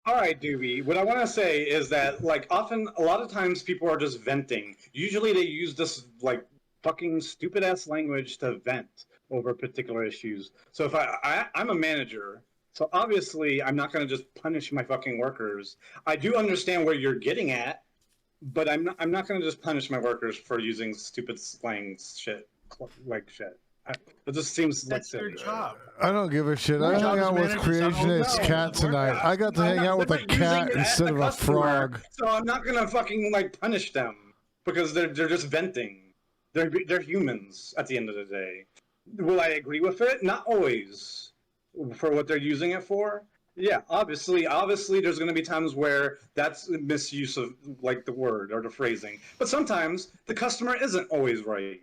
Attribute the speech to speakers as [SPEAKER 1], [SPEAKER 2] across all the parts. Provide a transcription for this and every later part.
[SPEAKER 1] All right, Dooby. What I want to say is that, like, often, a lot of times, people are just venting. Usually, they use this like fucking stupid ass language to vent over particular issues. So if I'm a manager, so obviously I'm not going to just punish my fucking workers. I do understand where you're getting at, but I'm not going to just punish my workers for using stupid slang shit like shit. It just seems like
[SPEAKER 2] That's your
[SPEAKER 1] silly.
[SPEAKER 2] job.
[SPEAKER 3] I don't give a shit.
[SPEAKER 2] Your
[SPEAKER 3] I
[SPEAKER 2] job
[SPEAKER 3] hung
[SPEAKER 2] as
[SPEAKER 3] out with
[SPEAKER 2] manager is not
[SPEAKER 3] Creationist
[SPEAKER 2] always
[SPEAKER 3] Cat
[SPEAKER 2] the work.
[SPEAKER 3] tonight. I got to hang out with a cat instead of a frog.
[SPEAKER 1] So I'm not gonna fucking like punish them because they're just venting. They're humans at the end of the day. Will I agree with it? Not always. For what they're using it for. Yeah, obviously, there's going to be times where that's misuse of like the word or the phrasing. But sometimes the customer isn't always right.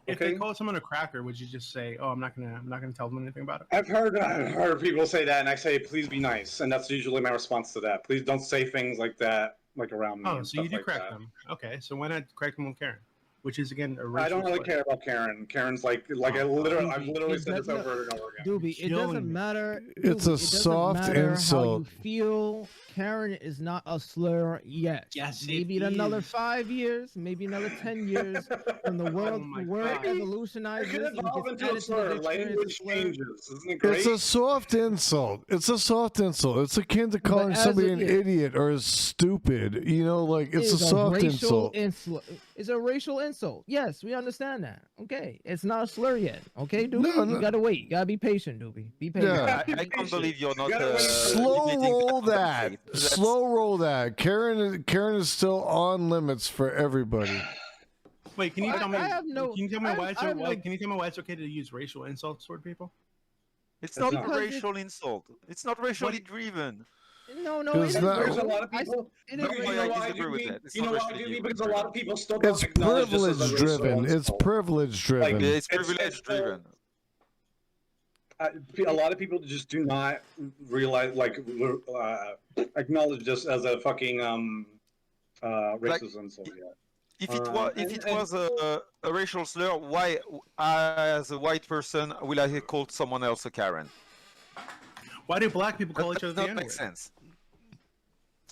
[SPEAKER 2] If they call someone a cracker, would you just say, "Oh, I'm not gonna tell them anything about it"?
[SPEAKER 1] I've heard people say that, and I say, "Please be nice," and that's usually my response to that. Please don't say things like that, like around me.
[SPEAKER 2] Oh,
[SPEAKER 1] and
[SPEAKER 2] so you
[SPEAKER 1] stuff
[SPEAKER 2] do
[SPEAKER 1] like
[SPEAKER 2] correct
[SPEAKER 1] that.
[SPEAKER 2] them. Okay, so why not correct them with Karen? Which is again a racial
[SPEAKER 1] I don't really
[SPEAKER 2] slur.
[SPEAKER 1] care about Karen. Karen's like I've literally said this over and over again.
[SPEAKER 4] Doobie, it doesn't matter.
[SPEAKER 3] It's
[SPEAKER 4] Doobie,
[SPEAKER 3] a soft
[SPEAKER 4] it doesn't matter
[SPEAKER 3] insult.
[SPEAKER 4] How you feel. Karen is not a slur yet.
[SPEAKER 2] Yes,
[SPEAKER 4] maybe
[SPEAKER 2] it
[SPEAKER 4] in another
[SPEAKER 2] is.
[SPEAKER 4] 5 years, maybe another 10 years, when the world
[SPEAKER 2] my
[SPEAKER 4] God.
[SPEAKER 1] It
[SPEAKER 4] evolutionizes
[SPEAKER 1] could
[SPEAKER 4] and
[SPEAKER 1] evolve
[SPEAKER 4] gets
[SPEAKER 1] into a
[SPEAKER 4] added to the
[SPEAKER 1] slur.
[SPEAKER 4] dictionary as a
[SPEAKER 1] Language
[SPEAKER 4] slur.
[SPEAKER 1] changes. Isn't it great?
[SPEAKER 3] It's a soft insult. It's a soft insult. It's akin to calling
[SPEAKER 4] as
[SPEAKER 3] somebody
[SPEAKER 4] a-
[SPEAKER 3] an idiot or stupid. You know, like it's a
[SPEAKER 4] Is
[SPEAKER 3] soft
[SPEAKER 4] racial
[SPEAKER 3] insult.
[SPEAKER 4] It's a racial insult. Yes, we understand that. Okay, it's not a slur yet. Okay, Doobie,
[SPEAKER 3] No, no.
[SPEAKER 4] you gotta wait. You gotta be patient, Doobie. Be patient.
[SPEAKER 3] Yeah.
[SPEAKER 5] I can't believe you're not
[SPEAKER 3] Slow
[SPEAKER 5] limiting
[SPEAKER 3] roll
[SPEAKER 5] that.
[SPEAKER 3] that.
[SPEAKER 5] That's-
[SPEAKER 3] Slow roll that. Karen is still on limits for everybody.
[SPEAKER 2] Wait, can you tell me?
[SPEAKER 4] I have no-
[SPEAKER 2] Can you tell me why it's
[SPEAKER 4] I have no-
[SPEAKER 2] can you tell me why it's okay to use racial insults toward people?
[SPEAKER 5] It's not a
[SPEAKER 4] Because
[SPEAKER 5] racial insult. It's not racially driven.
[SPEAKER 4] No,
[SPEAKER 3] It's
[SPEAKER 4] it is
[SPEAKER 3] not-
[SPEAKER 1] There's a
[SPEAKER 4] racial.
[SPEAKER 1] lot of people.
[SPEAKER 4] It
[SPEAKER 5] No,
[SPEAKER 4] is
[SPEAKER 5] I
[SPEAKER 1] You know
[SPEAKER 4] racial.
[SPEAKER 1] why,
[SPEAKER 5] disagree with
[SPEAKER 1] Doobie?
[SPEAKER 5] that. It's
[SPEAKER 1] You know
[SPEAKER 5] not
[SPEAKER 1] why,
[SPEAKER 5] racially
[SPEAKER 1] Doobie? Because a
[SPEAKER 5] driven.
[SPEAKER 1] lot of people still don't
[SPEAKER 3] It's
[SPEAKER 1] acknowledge this as
[SPEAKER 3] privilege
[SPEAKER 1] a racial
[SPEAKER 3] driven. It's
[SPEAKER 1] insult.
[SPEAKER 3] privilege driven.
[SPEAKER 5] It's
[SPEAKER 1] It's-
[SPEAKER 5] privilege driven.
[SPEAKER 1] A lot of people just do not realize, acknowledge this as a fucking racist insult yet.
[SPEAKER 5] If it was a racial slur, why, as a white person, will I call someone else a Karen?
[SPEAKER 2] Why do black people call
[SPEAKER 5] That
[SPEAKER 2] each other
[SPEAKER 5] does
[SPEAKER 2] the
[SPEAKER 5] not make
[SPEAKER 2] N-word?
[SPEAKER 5] sense.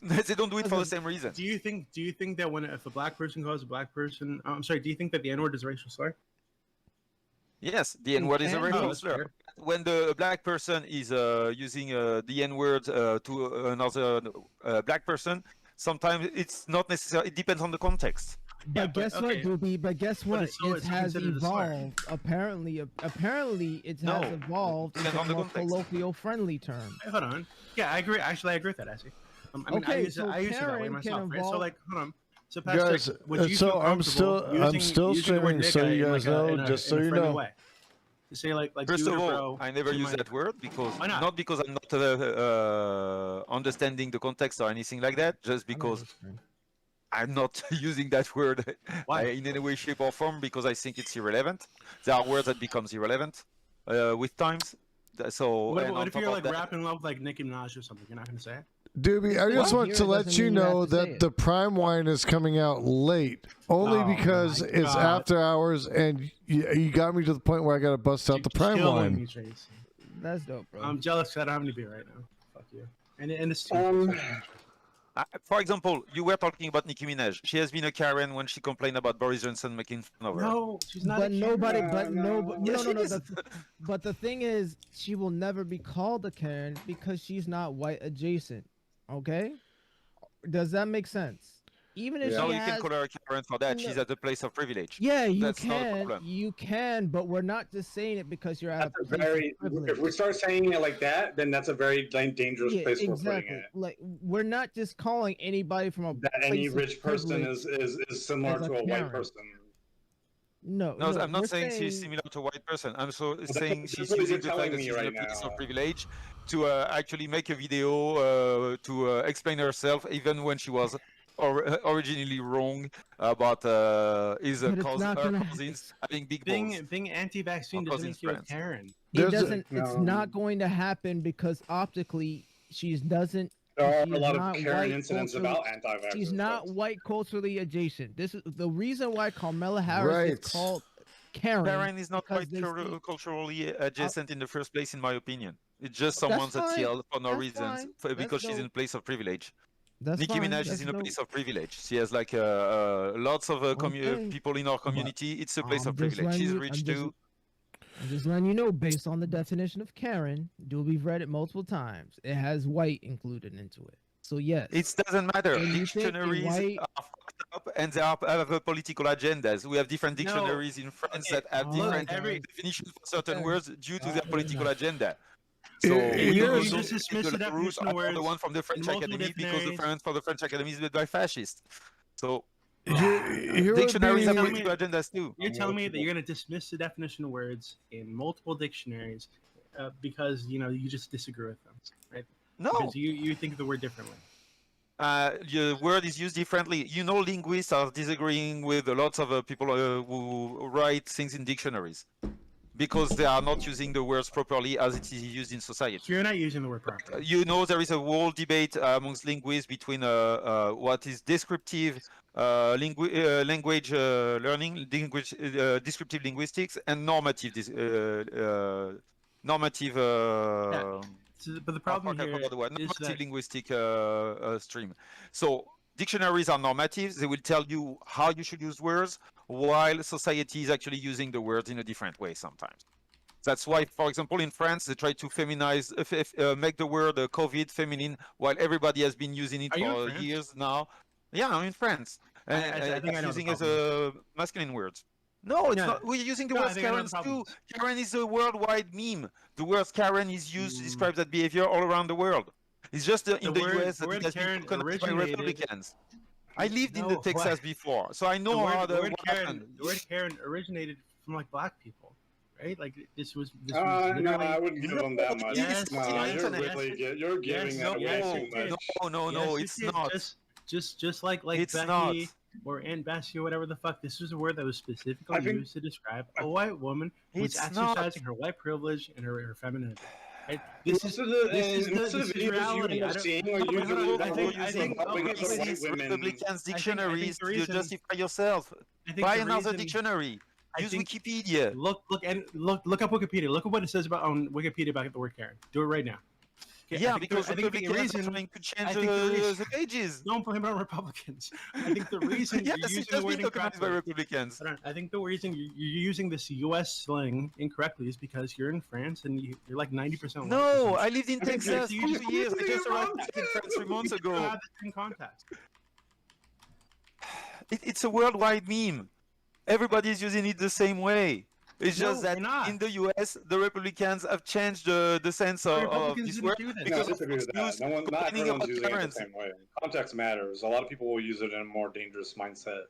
[SPEAKER 5] They don't do it for the same reason.
[SPEAKER 2] Do you think that if a black person calls a black person, I'm sorry, do you think that the N-word is a racial slur?
[SPEAKER 5] Yes, the N-word is a
[SPEAKER 4] can.
[SPEAKER 5] racial
[SPEAKER 2] Oh, that's
[SPEAKER 5] slur.
[SPEAKER 2] fair.
[SPEAKER 5] When the black person is using the N-word to another black person, sometimes it's not necessary. It depends on the context.
[SPEAKER 4] But
[SPEAKER 2] Yeah, but-
[SPEAKER 4] guess
[SPEAKER 2] okay.
[SPEAKER 4] what, Doobie? But guess what?
[SPEAKER 2] it's still-
[SPEAKER 4] It
[SPEAKER 2] it's
[SPEAKER 4] has
[SPEAKER 2] considered a slur.
[SPEAKER 4] evolved. Apparently, it has
[SPEAKER 5] No,
[SPEAKER 4] evolved
[SPEAKER 5] depends
[SPEAKER 4] into
[SPEAKER 5] on the
[SPEAKER 4] a more
[SPEAKER 5] context.
[SPEAKER 4] colloquial-friendly term.
[SPEAKER 2] Hey, hold on. Yeah, I agree. Actually, I agree with that, actually. I mean,
[SPEAKER 4] Okay,
[SPEAKER 2] I use
[SPEAKER 4] so
[SPEAKER 2] it that way
[SPEAKER 4] Karen can
[SPEAKER 2] myself, right? So,
[SPEAKER 4] evolve-
[SPEAKER 2] like, hold on. So,
[SPEAKER 3] Guys,
[SPEAKER 2] Patrick, would you
[SPEAKER 3] so
[SPEAKER 2] feel
[SPEAKER 3] I'm still
[SPEAKER 2] comfortable using the word
[SPEAKER 3] streaming, so
[SPEAKER 2] nigga
[SPEAKER 3] you
[SPEAKER 2] in,
[SPEAKER 3] guys
[SPEAKER 2] like,
[SPEAKER 3] know,
[SPEAKER 2] in a-
[SPEAKER 3] just
[SPEAKER 2] in
[SPEAKER 3] so
[SPEAKER 2] a
[SPEAKER 3] you
[SPEAKER 2] friendly
[SPEAKER 3] know.
[SPEAKER 2] way? To say like
[SPEAKER 5] First
[SPEAKER 2] dude
[SPEAKER 5] of
[SPEAKER 2] or
[SPEAKER 5] all,
[SPEAKER 2] bro
[SPEAKER 5] I never
[SPEAKER 2] to
[SPEAKER 5] use
[SPEAKER 2] my-
[SPEAKER 5] that word because
[SPEAKER 2] Why not?
[SPEAKER 5] because I'm not understanding the context or anything like that. Just because I'm not using that word
[SPEAKER 2] Why?
[SPEAKER 5] in any way, shape, or form because I think it's irrelevant. There are words that becomes irrelevant with times. So
[SPEAKER 2] What,
[SPEAKER 5] and
[SPEAKER 2] what
[SPEAKER 5] on
[SPEAKER 2] if
[SPEAKER 5] top
[SPEAKER 2] you're
[SPEAKER 5] of
[SPEAKER 2] like
[SPEAKER 5] that-
[SPEAKER 2] rapping love with like Nicki Minaj or something? You're not gonna say it.
[SPEAKER 3] Doobie, I just
[SPEAKER 4] Well,
[SPEAKER 3] want
[SPEAKER 4] here
[SPEAKER 3] to
[SPEAKER 4] it
[SPEAKER 3] let
[SPEAKER 4] doesn't
[SPEAKER 3] you
[SPEAKER 4] mean you have
[SPEAKER 3] know
[SPEAKER 4] to say
[SPEAKER 3] that
[SPEAKER 4] it.
[SPEAKER 3] the Prime wine is coming out late, only
[SPEAKER 2] Oh
[SPEAKER 3] because
[SPEAKER 2] my
[SPEAKER 3] it's
[SPEAKER 2] God.
[SPEAKER 3] after hours, and you got me to the point where I got to bust out the Prime
[SPEAKER 2] Killing
[SPEAKER 3] wine.
[SPEAKER 2] me, Tracy.
[SPEAKER 4] That's dope, bro.
[SPEAKER 2] I'm jealous 'cause I don't have any beer right now. Fuck you. And it's too.
[SPEAKER 5] For example, you were talking about Nicki Minaj. She has been a Karen when she complained about Boris Johnson making fun of her.
[SPEAKER 2] No, she's not.
[SPEAKER 4] but
[SPEAKER 2] a
[SPEAKER 4] nobody,
[SPEAKER 2] Karen.
[SPEAKER 4] but no,
[SPEAKER 5] Yes,
[SPEAKER 4] no.
[SPEAKER 5] she is.
[SPEAKER 4] But the thing is, she will never be called a Karen because she's not white adjacent. Okay, does that make sense? Even if
[SPEAKER 5] No,
[SPEAKER 4] she
[SPEAKER 5] you
[SPEAKER 4] has,
[SPEAKER 5] can call her a Karen for that.
[SPEAKER 4] No.
[SPEAKER 5] She's at a place of privilege.
[SPEAKER 4] yeah,
[SPEAKER 5] That's not a problem.
[SPEAKER 4] you can, but we're not just saying it because you're at
[SPEAKER 1] That's
[SPEAKER 4] a
[SPEAKER 1] a
[SPEAKER 4] place
[SPEAKER 1] very.
[SPEAKER 4] of privilege.
[SPEAKER 1] If we start saying it like that, then that's a very dangerous
[SPEAKER 4] Yeah,
[SPEAKER 1] place we're
[SPEAKER 4] exactly.
[SPEAKER 1] putting it.
[SPEAKER 4] Like we're not just calling anybody from a
[SPEAKER 1] That any
[SPEAKER 4] place of
[SPEAKER 1] rich person
[SPEAKER 4] privilege
[SPEAKER 1] is similar
[SPEAKER 4] as a
[SPEAKER 1] to a white
[SPEAKER 4] Karen.
[SPEAKER 1] person.
[SPEAKER 4] No,
[SPEAKER 5] No, I'm
[SPEAKER 4] we're
[SPEAKER 5] not saying she's similar to a white person. I'm saying
[SPEAKER 1] that's
[SPEAKER 5] she's
[SPEAKER 1] what
[SPEAKER 5] using
[SPEAKER 1] you're
[SPEAKER 5] the
[SPEAKER 1] telling
[SPEAKER 5] fact that
[SPEAKER 1] me
[SPEAKER 5] she's in a
[SPEAKER 1] right
[SPEAKER 5] place
[SPEAKER 1] now.
[SPEAKER 5] of privilege to actually make a video to explain herself, even when she was originally wrong about his
[SPEAKER 4] But it's
[SPEAKER 5] her
[SPEAKER 4] not gonna-
[SPEAKER 5] cousins having big balls.
[SPEAKER 2] Being anti-vaccine
[SPEAKER 5] Or
[SPEAKER 2] doesn't
[SPEAKER 5] cousin
[SPEAKER 2] make you a
[SPEAKER 5] friends.
[SPEAKER 2] Karen.
[SPEAKER 4] It
[SPEAKER 3] There's a-
[SPEAKER 4] doesn't. It's not going to happen because optically she doesn't.
[SPEAKER 1] There are
[SPEAKER 4] she's
[SPEAKER 1] a lot
[SPEAKER 4] not
[SPEAKER 1] of Karen
[SPEAKER 4] white
[SPEAKER 1] incidents
[SPEAKER 4] culturally-
[SPEAKER 1] about anti-vaxxers.
[SPEAKER 4] She's not
[SPEAKER 1] but-
[SPEAKER 4] white culturally adjacent. This is the reason why Kamala Harris
[SPEAKER 3] Right.
[SPEAKER 4] is called Karen.
[SPEAKER 5] Karen is not
[SPEAKER 4] because
[SPEAKER 5] quite
[SPEAKER 4] they speak-
[SPEAKER 5] culturally adjacent in the first place, in my opinion. It's just someone's a
[SPEAKER 4] fine.
[SPEAKER 5] TL for no
[SPEAKER 4] That's
[SPEAKER 5] reasons,
[SPEAKER 4] fine.
[SPEAKER 5] because
[SPEAKER 4] That's
[SPEAKER 5] she's in a
[SPEAKER 4] dope.
[SPEAKER 5] place of privilege.
[SPEAKER 4] That's
[SPEAKER 5] Nicki
[SPEAKER 4] fine.
[SPEAKER 5] Minaj is
[SPEAKER 4] That's
[SPEAKER 5] in a
[SPEAKER 4] dope.
[SPEAKER 5] place of privilege. She has like lots of
[SPEAKER 4] Okay.
[SPEAKER 5] people in our
[SPEAKER 4] But
[SPEAKER 5] community. It's a place
[SPEAKER 4] I'm
[SPEAKER 5] of
[SPEAKER 4] just
[SPEAKER 5] privilege.
[SPEAKER 4] letting
[SPEAKER 5] She's
[SPEAKER 4] you.
[SPEAKER 5] rich too.
[SPEAKER 4] I'm just letting you know, based on the definition of Karen, Dooby've read it multiple times. It has white included into it. So yes.
[SPEAKER 5] It doesn't matter.
[SPEAKER 4] When you think a
[SPEAKER 5] Dictionaries
[SPEAKER 4] white,
[SPEAKER 5] are fucked up and they have political agendas. We have different
[SPEAKER 2] No.
[SPEAKER 5] dictionaries in France
[SPEAKER 2] Okay,
[SPEAKER 5] that have
[SPEAKER 4] look,
[SPEAKER 5] different
[SPEAKER 2] every-
[SPEAKER 5] definitions for certain
[SPEAKER 4] Okay.
[SPEAKER 5] words due to their
[SPEAKER 4] Fair
[SPEAKER 5] political
[SPEAKER 4] enough.
[SPEAKER 5] agenda.
[SPEAKER 3] Yeah,
[SPEAKER 5] So
[SPEAKER 3] yeah,
[SPEAKER 5] we
[SPEAKER 3] here's-
[SPEAKER 5] also
[SPEAKER 2] just dismiss the
[SPEAKER 5] the rules
[SPEAKER 2] definition of
[SPEAKER 5] are the
[SPEAKER 2] words
[SPEAKER 5] one from the French
[SPEAKER 2] multiple
[SPEAKER 5] Academy because the
[SPEAKER 2] dictionaries.
[SPEAKER 5] French Academy is made by fascists. So
[SPEAKER 3] here would
[SPEAKER 5] dictionaries have
[SPEAKER 3] be
[SPEAKER 5] political agendas too.
[SPEAKER 2] You're telling me that you're going to dismiss the definition of words in multiple dictionaries because you just disagree with them, right?
[SPEAKER 5] No,
[SPEAKER 2] Because you think of the word differently.
[SPEAKER 5] the word is used differently. Linguists are disagreeing with lots of people who write things in dictionaries because they are not using the words properly as it is used in society.
[SPEAKER 2] So you're not using the word properly.
[SPEAKER 5] There is a whole debate amongst linguists between what is descriptive language learning, descriptive linguistics, and normative.
[SPEAKER 2] But the problem here is
[SPEAKER 5] normative
[SPEAKER 2] that
[SPEAKER 5] linguistic stream. So dictionaries are normatives. They will tell you how you should use words, while society is actually using the words in a different way sometimes. That's why, for example, in France, they try to feminize, make the word COVID feminine, while everybody has been using it
[SPEAKER 2] Are you in
[SPEAKER 5] for
[SPEAKER 2] France?
[SPEAKER 5] years now. Yeah, I'm in France.
[SPEAKER 2] I think I know the
[SPEAKER 5] using as
[SPEAKER 2] problem.
[SPEAKER 5] a masculine words. No, it's
[SPEAKER 2] No.
[SPEAKER 5] not. We're using the
[SPEAKER 2] No, I
[SPEAKER 5] word
[SPEAKER 2] think I know the
[SPEAKER 5] Karens too.
[SPEAKER 2] problem.
[SPEAKER 5] Karen is a worldwide meme. The word Karen is used to describe that behavior all around the world. It's just in the
[SPEAKER 2] word-
[SPEAKER 5] US
[SPEAKER 2] the
[SPEAKER 5] that
[SPEAKER 2] word
[SPEAKER 5] it has been
[SPEAKER 2] Karen
[SPEAKER 5] recognized by
[SPEAKER 2] originated-
[SPEAKER 5] Republicans. I lived in
[SPEAKER 2] No,
[SPEAKER 5] the Texas before, so I know how
[SPEAKER 2] the word
[SPEAKER 5] what
[SPEAKER 2] Karen.
[SPEAKER 5] happened.
[SPEAKER 2] The word Karen originated from like black people, right? Like this was
[SPEAKER 1] No,
[SPEAKER 2] literally.
[SPEAKER 1] I wouldn't give them that much.
[SPEAKER 2] Yes,
[SPEAKER 1] no,
[SPEAKER 2] yes,
[SPEAKER 1] you're
[SPEAKER 2] yes,
[SPEAKER 1] really you're giving
[SPEAKER 2] yes,
[SPEAKER 1] that
[SPEAKER 2] yes,
[SPEAKER 1] away
[SPEAKER 2] you
[SPEAKER 1] too
[SPEAKER 2] did.
[SPEAKER 1] much.
[SPEAKER 5] No,
[SPEAKER 2] Yes,
[SPEAKER 5] it's
[SPEAKER 2] it did.
[SPEAKER 5] not.
[SPEAKER 2] Just like
[SPEAKER 5] It's
[SPEAKER 2] Becky
[SPEAKER 5] not.
[SPEAKER 2] or Aunt Bessie or whatever the fuck. This was a word that was specifically
[SPEAKER 1] I think-
[SPEAKER 2] used to describe a white woman who was
[SPEAKER 5] It's not.
[SPEAKER 2] exercising her white privilege and her femininity. Right?
[SPEAKER 1] Most of the
[SPEAKER 2] this is
[SPEAKER 1] videos
[SPEAKER 2] reality.
[SPEAKER 1] you
[SPEAKER 2] I
[SPEAKER 1] are
[SPEAKER 2] don't-
[SPEAKER 1] seeing
[SPEAKER 5] No,
[SPEAKER 1] are
[SPEAKER 5] but
[SPEAKER 1] usually
[SPEAKER 5] you're
[SPEAKER 1] involving
[SPEAKER 5] using
[SPEAKER 1] white women.
[SPEAKER 5] Republicans'
[SPEAKER 2] I think
[SPEAKER 5] dictionaries
[SPEAKER 2] the
[SPEAKER 5] to
[SPEAKER 2] reason-
[SPEAKER 5] justify yourself.
[SPEAKER 2] I think
[SPEAKER 5] Buy
[SPEAKER 2] the
[SPEAKER 5] another
[SPEAKER 2] reason-
[SPEAKER 5] dictionary.
[SPEAKER 2] I
[SPEAKER 5] Use
[SPEAKER 2] think-
[SPEAKER 5] Wikipedia.
[SPEAKER 2] Look up Wikipedia. Look at what it says about on Wikipedia about the word Karen. Do it right now. Okay,
[SPEAKER 5] Yeah,
[SPEAKER 2] I think
[SPEAKER 5] because
[SPEAKER 2] I think the
[SPEAKER 5] Republicans are
[SPEAKER 2] reason.
[SPEAKER 5] trying to
[SPEAKER 2] I
[SPEAKER 5] change
[SPEAKER 2] think the reason-
[SPEAKER 5] the pages.
[SPEAKER 2] Don't blame it on Republicans. I think the reason
[SPEAKER 5] Yes,
[SPEAKER 2] you're
[SPEAKER 5] it
[SPEAKER 2] using
[SPEAKER 5] has
[SPEAKER 2] the word
[SPEAKER 5] been recognized by
[SPEAKER 2] incorrectly.
[SPEAKER 5] Republicans.
[SPEAKER 2] I think the reason you're using this U.S. slang incorrectly is because you're in France and you're like 90% white.
[SPEAKER 5] No, I lived in
[SPEAKER 1] I think
[SPEAKER 5] Texas
[SPEAKER 2] you
[SPEAKER 5] for
[SPEAKER 2] just-
[SPEAKER 5] 2 years. I just
[SPEAKER 1] you're
[SPEAKER 5] arrived
[SPEAKER 1] wrong.
[SPEAKER 5] back in France 3 months
[SPEAKER 2] You
[SPEAKER 5] ago.
[SPEAKER 2] have the same context.
[SPEAKER 5] It's a worldwide meme. Everybody's using it the same way. It's
[SPEAKER 2] No,
[SPEAKER 5] just that
[SPEAKER 2] we're not.
[SPEAKER 5] in the US, the Republicans have changed the sense of
[SPEAKER 2] Republicans
[SPEAKER 5] this
[SPEAKER 2] didn't
[SPEAKER 5] word
[SPEAKER 2] do that.
[SPEAKER 1] No, I
[SPEAKER 5] because of
[SPEAKER 1] disagree with that.
[SPEAKER 5] news
[SPEAKER 1] Not
[SPEAKER 5] complaining
[SPEAKER 1] everyone's
[SPEAKER 5] about
[SPEAKER 1] using it the
[SPEAKER 5] Karens.
[SPEAKER 1] same way. Context matters. A lot of people will use it in a more dangerous mindset,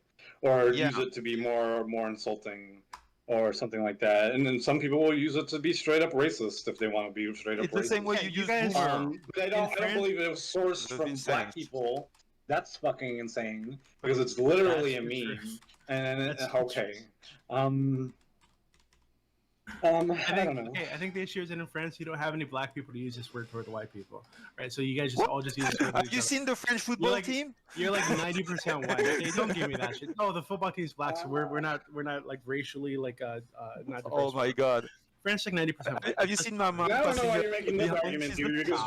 [SPEAKER 1] or
[SPEAKER 5] Yeah.
[SPEAKER 1] use it to be more insulting, or something like that. And then some people will use it to be straight up racist if they want to be straight up
[SPEAKER 5] It's
[SPEAKER 1] racist.
[SPEAKER 5] the same way
[SPEAKER 2] Yeah,
[SPEAKER 5] you
[SPEAKER 2] you
[SPEAKER 5] use
[SPEAKER 2] guys-
[SPEAKER 5] boomer.
[SPEAKER 1] But I don't
[SPEAKER 2] France-
[SPEAKER 1] believe it was sourced
[SPEAKER 5] That's
[SPEAKER 1] from
[SPEAKER 5] insane.
[SPEAKER 1] black people. That's fucking insane because it's literally
[SPEAKER 2] That's
[SPEAKER 1] a
[SPEAKER 2] the
[SPEAKER 1] meme.
[SPEAKER 2] truth.
[SPEAKER 1] And
[SPEAKER 2] That's the
[SPEAKER 1] okay, I don't know.
[SPEAKER 2] Okay, I think the issue is that in France you don't have any black people to use this word toward the white people, right? So you guys just all just use this word.
[SPEAKER 5] Have you seen the French football
[SPEAKER 2] like-
[SPEAKER 5] team?
[SPEAKER 2] You're like 90% white. Okay, don't give me that shit. No, the football team's black, so we're not like racially like not.
[SPEAKER 5] Oh
[SPEAKER 2] diverse.
[SPEAKER 5] my god.
[SPEAKER 2] France like 90% white.
[SPEAKER 5] Have you seen my mom
[SPEAKER 1] I don't know
[SPEAKER 5] passing
[SPEAKER 1] why
[SPEAKER 5] the-
[SPEAKER 1] you're making this
[SPEAKER 5] behind
[SPEAKER 1] argument,
[SPEAKER 5] his-
[SPEAKER 1] dude. Because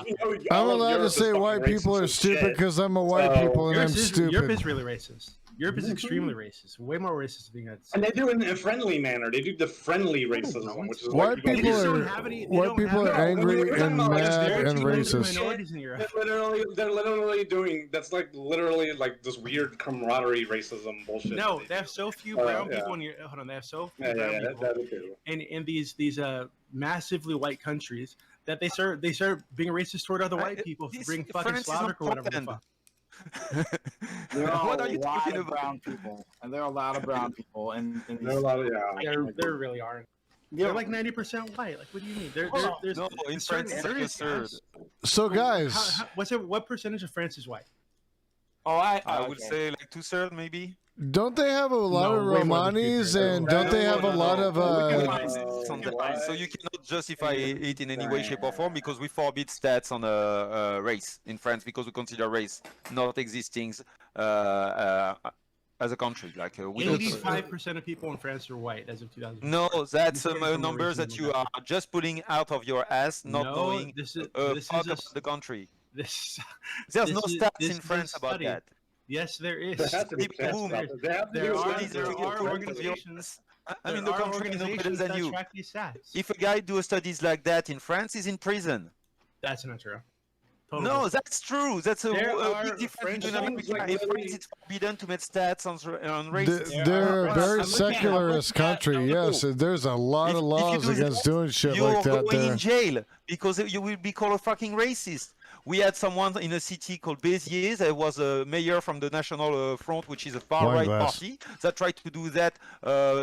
[SPEAKER 3] I'm
[SPEAKER 1] all of
[SPEAKER 3] allowed to
[SPEAKER 1] Europe is
[SPEAKER 3] say
[SPEAKER 1] fucking
[SPEAKER 3] white people
[SPEAKER 1] racist
[SPEAKER 3] are
[SPEAKER 1] as
[SPEAKER 3] stupid
[SPEAKER 1] shit.
[SPEAKER 3] because I'm a white
[SPEAKER 1] So-
[SPEAKER 3] people and I'm
[SPEAKER 2] Europe
[SPEAKER 3] stupid.
[SPEAKER 2] is really racist. Europe is extremely racist. Way more racist than the United States.
[SPEAKER 1] And they do it in a friendly manner. They do the friendly racism,
[SPEAKER 2] don't.
[SPEAKER 1] which is
[SPEAKER 3] White
[SPEAKER 1] what
[SPEAKER 3] people
[SPEAKER 2] just
[SPEAKER 3] are
[SPEAKER 2] don't have any- they
[SPEAKER 3] white
[SPEAKER 2] don't
[SPEAKER 3] people
[SPEAKER 2] have
[SPEAKER 3] are
[SPEAKER 1] any- No,
[SPEAKER 3] angry
[SPEAKER 1] we're talking
[SPEAKER 3] and
[SPEAKER 1] about, like,
[SPEAKER 3] mad
[SPEAKER 2] They're
[SPEAKER 3] and
[SPEAKER 2] too many
[SPEAKER 3] racist.
[SPEAKER 2] minorities in Europe.
[SPEAKER 1] They're literally doing that's like literally like this weird camaraderie racism bullshit.
[SPEAKER 2] No,
[SPEAKER 1] that
[SPEAKER 2] they have so few
[SPEAKER 1] Oh,
[SPEAKER 2] brown
[SPEAKER 1] yeah.
[SPEAKER 2] people in Europe. Hold on, they have so few
[SPEAKER 1] Yeah,
[SPEAKER 2] brown
[SPEAKER 1] yeah,
[SPEAKER 2] people
[SPEAKER 1] that too.
[SPEAKER 2] in these massively white countries that they start being racist toward other white people to
[SPEAKER 5] this-
[SPEAKER 2] bring fucking
[SPEAKER 5] France is not
[SPEAKER 2] Slavic or whatever the
[SPEAKER 5] Poland.
[SPEAKER 2] fuck.
[SPEAKER 6] There are
[SPEAKER 5] What
[SPEAKER 6] a
[SPEAKER 5] are you
[SPEAKER 6] lot
[SPEAKER 5] talking
[SPEAKER 6] of
[SPEAKER 5] about?
[SPEAKER 6] brown people, and there are a lot of brown people, and
[SPEAKER 1] There are a lot of
[SPEAKER 2] There really aren't. They're like 90% white. Like, what do you mean? There's
[SPEAKER 5] No, in
[SPEAKER 2] certain
[SPEAKER 5] France it's like a
[SPEAKER 2] areas,
[SPEAKER 5] third.
[SPEAKER 2] yes.
[SPEAKER 3] So guys,
[SPEAKER 2] What percentage of France is white?
[SPEAKER 5] I would say like 2/3 maybe.
[SPEAKER 3] don't they have a lot
[SPEAKER 2] No,
[SPEAKER 3] of
[SPEAKER 2] way more than
[SPEAKER 3] Romanis
[SPEAKER 2] two-thirds.
[SPEAKER 3] and don't they have a lot of
[SPEAKER 5] It's on the
[SPEAKER 1] Why?
[SPEAKER 5] line. So you cannot justify it in any way, shape, or form because we forbid stats on race in France because we consider race not existing as a country. Like we don't.
[SPEAKER 2] 85% of people in France are white as of 2000.
[SPEAKER 5] No, that's
[SPEAKER 2] Referring from a
[SPEAKER 5] numbers
[SPEAKER 2] racial
[SPEAKER 5] that you are just pulling out of your ass, not
[SPEAKER 2] No,
[SPEAKER 5] knowing
[SPEAKER 2] this is
[SPEAKER 5] fuck
[SPEAKER 2] a
[SPEAKER 5] about the country.
[SPEAKER 2] this.
[SPEAKER 5] There's
[SPEAKER 2] this
[SPEAKER 5] no
[SPEAKER 2] is-
[SPEAKER 5] stats
[SPEAKER 2] this
[SPEAKER 5] in
[SPEAKER 2] is
[SPEAKER 5] France about
[SPEAKER 2] study.
[SPEAKER 5] that.
[SPEAKER 2] Yes, there is.
[SPEAKER 1] There has to be
[SPEAKER 5] Study
[SPEAKER 1] stats
[SPEAKER 5] boom.
[SPEAKER 1] about it. They have to
[SPEAKER 2] There
[SPEAKER 1] do
[SPEAKER 2] are-
[SPEAKER 1] studies
[SPEAKER 2] there
[SPEAKER 1] to
[SPEAKER 2] are
[SPEAKER 1] get to
[SPEAKER 2] organizations-
[SPEAKER 5] I mean,
[SPEAKER 2] There
[SPEAKER 5] the
[SPEAKER 2] are
[SPEAKER 5] country knows better
[SPEAKER 2] organizations
[SPEAKER 5] than
[SPEAKER 2] that
[SPEAKER 5] you.
[SPEAKER 2] track these stats.
[SPEAKER 5] If a guy do studies like that in France, he's in prison.
[SPEAKER 2] That's not true. Total
[SPEAKER 5] No,
[SPEAKER 2] bullshit.
[SPEAKER 5] that's true. That's a
[SPEAKER 2] There are
[SPEAKER 5] big difference
[SPEAKER 2] French
[SPEAKER 5] between
[SPEAKER 1] songs
[SPEAKER 5] America.
[SPEAKER 1] like
[SPEAKER 5] In
[SPEAKER 1] really-
[SPEAKER 5] France, it's forbidden to make stats on
[SPEAKER 3] They-
[SPEAKER 5] racism.
[SPEAKER 3] They're a
[SPEAKER 2] I'm
[SPEAKER 3] very
[SPEAKER 2] looking at-
[SPEAKER 3] secularist country. Yes, there's a lot of
[SPEAKER 5] If you
[SPEAKER 3] laws
[SPEAKER 5] do
[SPEAKER 3] against
[SPEAKER 5] that,
[SPEAKER 3] doing shit
[SPEAKER 5] You're
[SPEAKER 3] like that
[SPEAKER 5] going
[SPEAKER 3] there.
[SPEAKER 5] in jail because you will be called a fucking racist. We had someone in a city called Béziers. There was a mayor from the National Front, which is a far-right
[SPEAKER 3] Wineglass.
[SPEAKER 5] party, that tried to do that,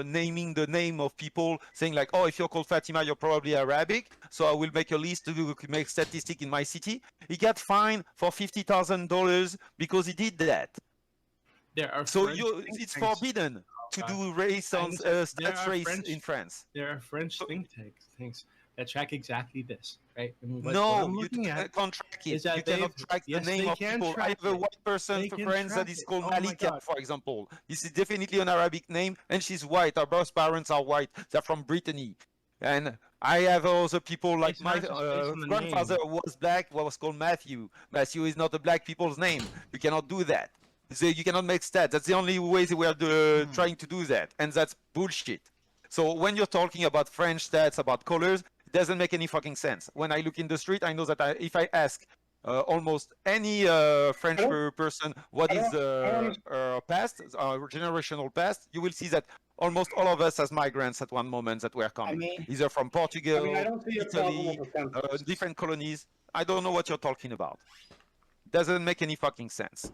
[SPEAKER 5] naming the name of people, saying like, "Oh, if you're called Fatima, you're probably Arabic. So I will make a list to make statistic in my city." He got fined for $50,000 because he did that.
[SPEAKER 2] There are
[SPEAKER 5] So
[SPEAKER 2] French
[SPEAKER 5] it's
[SPEAKER 2] think tanks.
[SPEAKER 5] forbidden to
[SPEAKER 2] God.
[SPEAKER 5] do race on
[SPEAKER 2] There
[SPEAKER 5] stats
[SPEAKER 2] are
[SPEAKER 5] race
[SPEAKER 2] French-
[SPEAKER 5] in France.
[SPEAKER 2] There are French think tanks that track exactly this, right? And what
[SPEAKER 5] No,
[SPEAKER 2] I'm
[SPEAKER 5] you
[SPEAKER 2] looking at
[SPEAKER 5] can't track it.
[SPEAKER 2] is that
[SPEAKER 5] You cannot
[SPEAKER 2] they've-
[SPEAKER 5] track
[SPEAKER 2] yes,
[SPEAKER 5] the name
[SPEAKER 2] they
[SPEAKER 5] of
[SPEAKER 2] can
[SPEAKER 5] people. I
[SPEAKER 2] track
[SPEAKER 5] have a
[SPEAKER 2] it.
[SPEAKER 5] white person
[SPEAKER 2] They
[SPEAKER 5] for
[SPEAKER 2] can
[SPEAKER 5] friends that
[SPEAKER 2] track
[SPEAKER 5] is
[SPEAKER 2] it.
[SPEAKER 5] called
[SPEAKER 2] Oh my
[SPEAKER 5] Malika,
[SPEAKER 2] God.
[SPEAKER 5] for example. This is definitely an Arabic name, and she's white. Our both parents are white. They're from Brittany. And I have also people like
[SPEAKER 2] It's
[SPEAKER 5] my
[SPEAKER 2] not just based on the
[SPEAKER 5] grandfather was black, was called Matthew. Matthew is not a black people's name. You cannot do that. So you cannot make stats. That's the only way we are trying to do that, and that's bullshit. So when you're talking about French stats, about colors, it doesn't make any fucking sense. When I look in the street, I know that if I ask almost any French person what is past, generational past, you will see that almost all of us as migrants at one moment that were coming,
[SPEAKER 6] mean-
[SPEAKER 5] either from Portugal,
[SPEAKER 1] I don't see a problem
[SPEAKER 5] Italy,
[SPEAKER 1] with the census.
[SPEAKER 5] different colonies. I don't know what you're talking about. Doesn't make any fucking sense.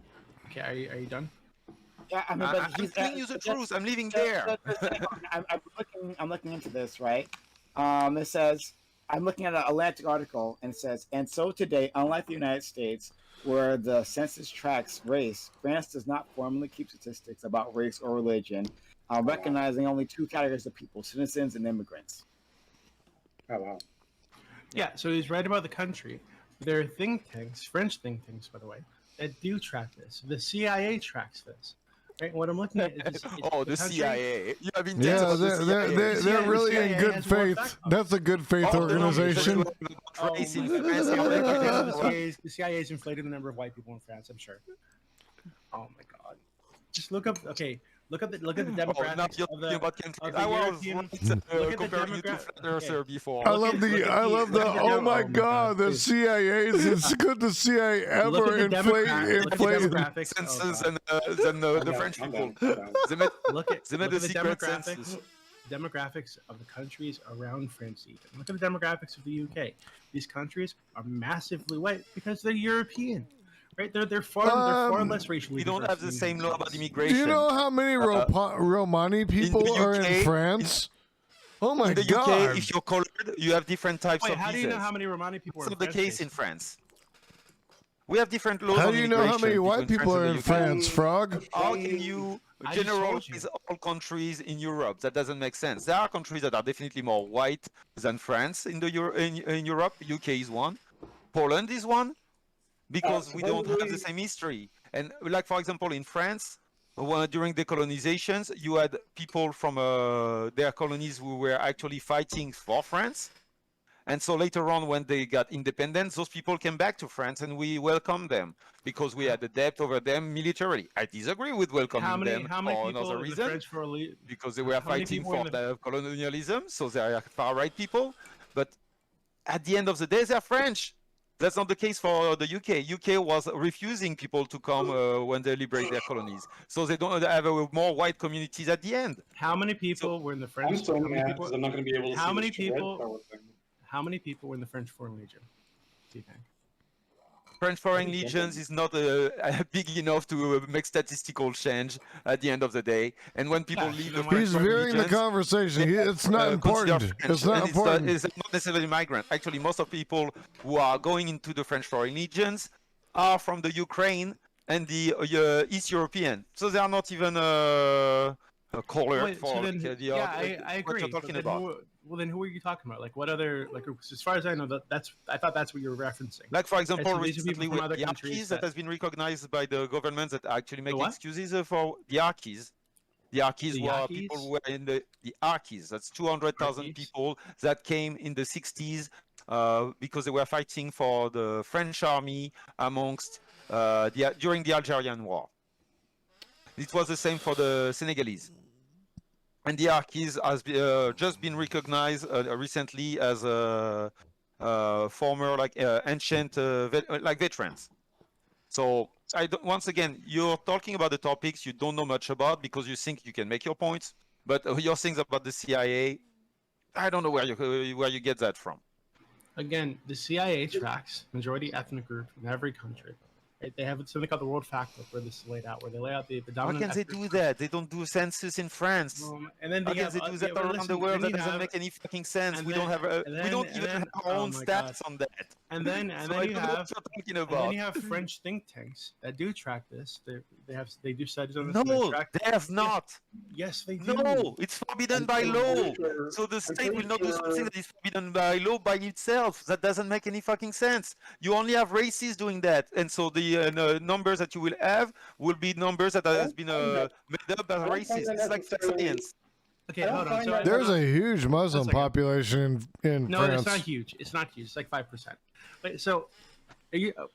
[SPEAKER 2] Okay, are you done?
[SPEAKER 6] Yeah, I mean,
[SPEAKER 5] I'm
[SPEAKER 6] but he's
[SPEAKER 5] telling you the truth. I'm living there.
[SPEAKER 6] I'm looking into this, right? It says I'm looking at an Atlantic article, and it says, and so today, unlike the United States, where the census tracks race, France does not formally keep statistics about race or religion, recognizing only two categories of people: citizens and immigrants.
[SPEAKER 1] Oh, wow.
[SPEAKER 2] Yeah, so he's right about the country. There are think tanks, French think tanks, by the way, that do track this. The CIA tracks this. Right? What I'm looking at is
[SPEAKER 5] Oh, the
[SPEAKER 2] country-
[SPEAKER 5] CIA. You have intense
[SPEAKER 3] Yeah,
[SPEAKER 5] about the CIA.
[SPEAKER 3] they're really
[SPEAKER 2] CIA
[SPEAKER 3] in good
[SPEAKER 2] has more
[SPEAKER 3] faith.
[SPEAKER 2] backbone.
[SPEAKER 3] That's a good faith
[SPEAKER 5] All the numbers
[SPEAKER 3] organization.
[SPEAKER 5] that you have about race in
[SPEAKER 2] my
[SPEAKER 5] France
[SPEAKER 2] God.
[SPEAKER 5] are
[SPEAKER 2] The CIA's inflated the number of white people in France, I'm sure. Oh my God! Just look up. Okay, look at the
[SPEAKER 5] Oh, now
[SPEAKER 2] demographics
[SPEAKER 5] you're
[SPEAKER 2] of
[SPEAKER 5] talking about country.
[SPEAKER 2] of the
[SPEAKER 5] I was
[SPEAKER 2] European-
[SPEAKER 5] right,
[SPEAKER 2] look at the
[SPEAKER 5] comparing you to
[SPEAKER 2] demogra-
[SPEAKER 5] Flat Earther
[SPEAKER 2] okay.
[SPEAKER 5] before.
[SPEAKER 3] I
[SPEAKER 2] Look
[SPEAKER 3] love
[SPEAKER 2] at-
[SPEAKER 3] the,
[SPEAKER 2] look at
[SPEAKER 3] I
[SPEAKER 2] the-
[SPEAKER 3] love
[SPEAKER 2] look
[SPEAKER 3] the,
[SPEAKER 2] at the
[SPEAKER 3] oh
[SPEAKER 2] demo-
[SPEAKER 3] my
[SPEAKER 2] oh my
[SPEAKER 3] God, the
[SPEAKER 2] please.
[SPEAKER 3] CIA's, it's good the CIA
[SPEAKER 2] Look
[SPEAKER 3] ever
[SPEAKER 2] at the
[SPEAKER 3] inflate,
[SPEAKER 2] demographic- look at the
[SPEAKER 3] inflated.
[SPEAKER 2] demographics. Oh,
[SPEAKER 5] Census
[SPEAKER 2] God.
[SPEAKER 5] than the
[SPEAKER 1] I'm
[SPEAKER 5] French
[SPEAKER 1] down,
[SPEAKER 5] people.
[SPEAKER 1] I'm down.
[SPEAKER 5] They made,
[SPEAKER 2] Look at
[SPEAKER 5] they made
[SPEAKER 2] look
[SPEAKER 5] the
[SPEAKER 2] at the
[SPEAKER 5] secret
[SPEAKER 2] demographics.
[SPEAKER 5] census.
[SPEAKER 2] Demographics of the countries around France. Even look at the demographics of the UK. These countries are massively white because they're European, right? They're far less racially.
[SPEAKER 5] We don't
[SPEAKER 2] diverse
[SPEAKER 5] have the
[SPEAKER 2] than
[SPEAKER 5] same law about
[SPEAKER 3] Do
[SPEAKER 5] immigration.
[SPEAKER 3] you know how many Romani people are in
[SPEAKER 5] UK,
[SPEAKER 3] France? Oh my
[SPEAKER 5] in the
[SPEAKER 3] God.
[SPEAKER 5] UK, if you're colored, you have different types
[SPEAKER 2] Wait,
[SPEAKER 5] of
[SPEAKER 2] how do you know
[SPEAKER 5] visas.
[SPEAKER 2] how many Romani people
[SPEAKER 5] It's
[SPEAKER 2] are in
[SPEAKER 5] not the
[SPEAKER 2] France?
[SPEAKER 5] case in France. We have different laws
[SPEAKER 3] How
[SPEAKER 5] on
[SPEAKER 3] do you know how many
[SPEAKER 5] immigration
[SPEAKER 3] white
[SPEAKER 5] between
[SPEAKER 3] people are in
[SPEAKER 5] and the UK.
[SPEAKER 3] France, Frog?
[SPEAKER 5] How can you
[SPEAKER 2] I just told
[SPEAKER 5] generalize all countries in Europe? That doesn't make sense. There are countries that are definitely more white than France in in Europe. UK is one. Poland is one. Because we don't have the same history. And like, for example, in France, during the colonizations, you had people from their colonies who were actually fighting for France. And so later on, when they got independence, those people came back to France and we welcomed them because we had a debt over them militarily. I disagree with welcoming
[SPEAKER 2] How many
[SPEAKER 5] them
[SPEAKER 2] people
[SPEAKER 5] for
[SPEAKER 2] in
[SPEAKER 5] another
[SPEAKER 2] the
[SPEAKER 5] reason,
[SPEAKER 2] French for elite?
[SPEAKER 5] because they were
[SPEAKER 2] how many
[SPEAKER 5] fighting
[SPEAKER 2] people
[SPEAKER 5] for
[SPEAKER 2] in
[SPEAKER 5] the colonialism, so they are far-right people. But at the end of the day, they're French. That's not the case for the UK. UK was refusing people to come when they liberate their colonies. So they don't have more white communities at the end.
[SPEAKER 2] How many people were in the
[SPEAKER 1] I'm
[SPEAKER 2] French?
[SPEAKER 1] so
[SPEAKER 2] how many
[SPEAKER 1] mad
[SPEAKER 2] people-
[SPEAKER 1] because I'm not going to be able to
[SPEAKER 2] how
[SPEAKER 1] see
[SPEAKER 2] many
[SPEAKER 1] this red
[SPEAKER 2] people-
[SPEAKER 1] color thing.
[SPEAKER 2] How many people were in the French Foreign Legion? Do you think?
[SPEAKER 5] French Foreign
[SPEAKER 1] Maybe
[SPEAKER 5] Legions
[SPEAKER 1] seven.
[SPEAKER 5] is not big enough to make statistical change at the end of the day. And when people
[SPEAKER 2] Yeah,
[SPEAKER 5] leave
[SPEAKER 2] then
[SPEAKER 5] the
[SPEAKER 2] why-
[SPEAKER 5] French
[SPEAKER 3] He's
[SPEAKER 5] Foreign
[SPEAKER 3] veering the
[SPEAKER 5] Legions,
[SPEAKER 3] conversation. It's not
[SPEAKER 5] consider
[SPEAKER 3] important.
[SPEAKER 5] French,
[SPEAKER 3] It's not
[SPEAKER 5] and
[SPEAKER 3] important.
[SPEAKER 5] It's not necessarily migrant. Actually, most of people who are going into the French Foreign Legions are from the Ukraine and the East European. So they are not even caller
[SPEAKER 2] Wait,
[SPEAKER 5] for
[SPEAKER 2] so then,
[SPEAKER 5] like,
[SPEAKER 2] yeah, I
[SPEAKER 5] what
[SPEAKER 2] agree.
[SPEAKER 5] you're
[SPEAKER 2] But
[SPEAKER 5] talking
[SPEAKER 2] then
[SPEAKER 5] about.
[SPEAKER 2] well, then who are you talking about? Like, what other, like, as far as I know, I thought that's what you were referencing.
[SPEAKER 5] Like, for example,
[SPEAKER 2] so these are people
[SPEAKER 5] recently
[SPEAKER 2] from
[SPEAKER 5] we have
[SPEAKER 2] other
[SPEAKER 5] the
[SPEAKER 2] countries
[SPEAKER 5] Archies that has been recognized by the government that actually make
[SPEAKER 2] what?
[SPEAKER 5] excuses for the Archies. The Archies
[SPEAKER 2] The
[SPEAKER 5] were people
[SPEAKER 2] Yaquis?
[SPEAKER 5] who were in the Archies. That's 200,000
[SPEAKER 2] Archies?
[SPEAKER 5] people that came in the 60s because they were fighting for the French army amongst during the Algerian War. It was the same for the Senegalese. And the Archies has just been recognized recently as former ancient like veterans. So once again, you're talking about the topics you don't know much about because you think you can make your points, but your things about the CIA, I don't know where you get that from.
[SPEAKER 2] Again, the CIA tracks majority ethnic group in every country. Right? They have something called the World Factbook where this is laid out, where they lay out the
[SPEAKER 5] How
[SPEAKER 2] dominant.
[SPEAKER 5] can they do that? They don't do census in France.
[SPEAKER 2] And then
[SPEAKER 5] How
[SPEAKER 2] they
[SPEAKER 5] can
[SPEAKER 2] have,
[SPEAKER 5] they do that around the world? That doesn't make any fucking sense. We don't have we don't even have our own stats on that.
[SPEAKER 2] And then
[SPEAKER 5] So I don't know what you're talking about.
[SPEAKER 2] And then you have French think tanks that do track this. They do studies on this.
[SPEAKER 5] No, they have not.
[SPEAKER 2] Yes, they do.
[SPEAKER 5] No, it's forbidden by law. So the state will not do something that is forbidden by law by itself. That doesn't make any fucking sense. You only have races doing that, and so the numbers that you will have will be numbers that has been made up by races. It's like science.
[SPEAKER 2] Okay, hold on. So
[SPEAKER 3] There's a huge Muslim population in
[SPEAKER 2] no,
[SPEAKER 3] France.
[SPEAKER 2] it's not huge. It's not huge. It's like 5%. Wait, so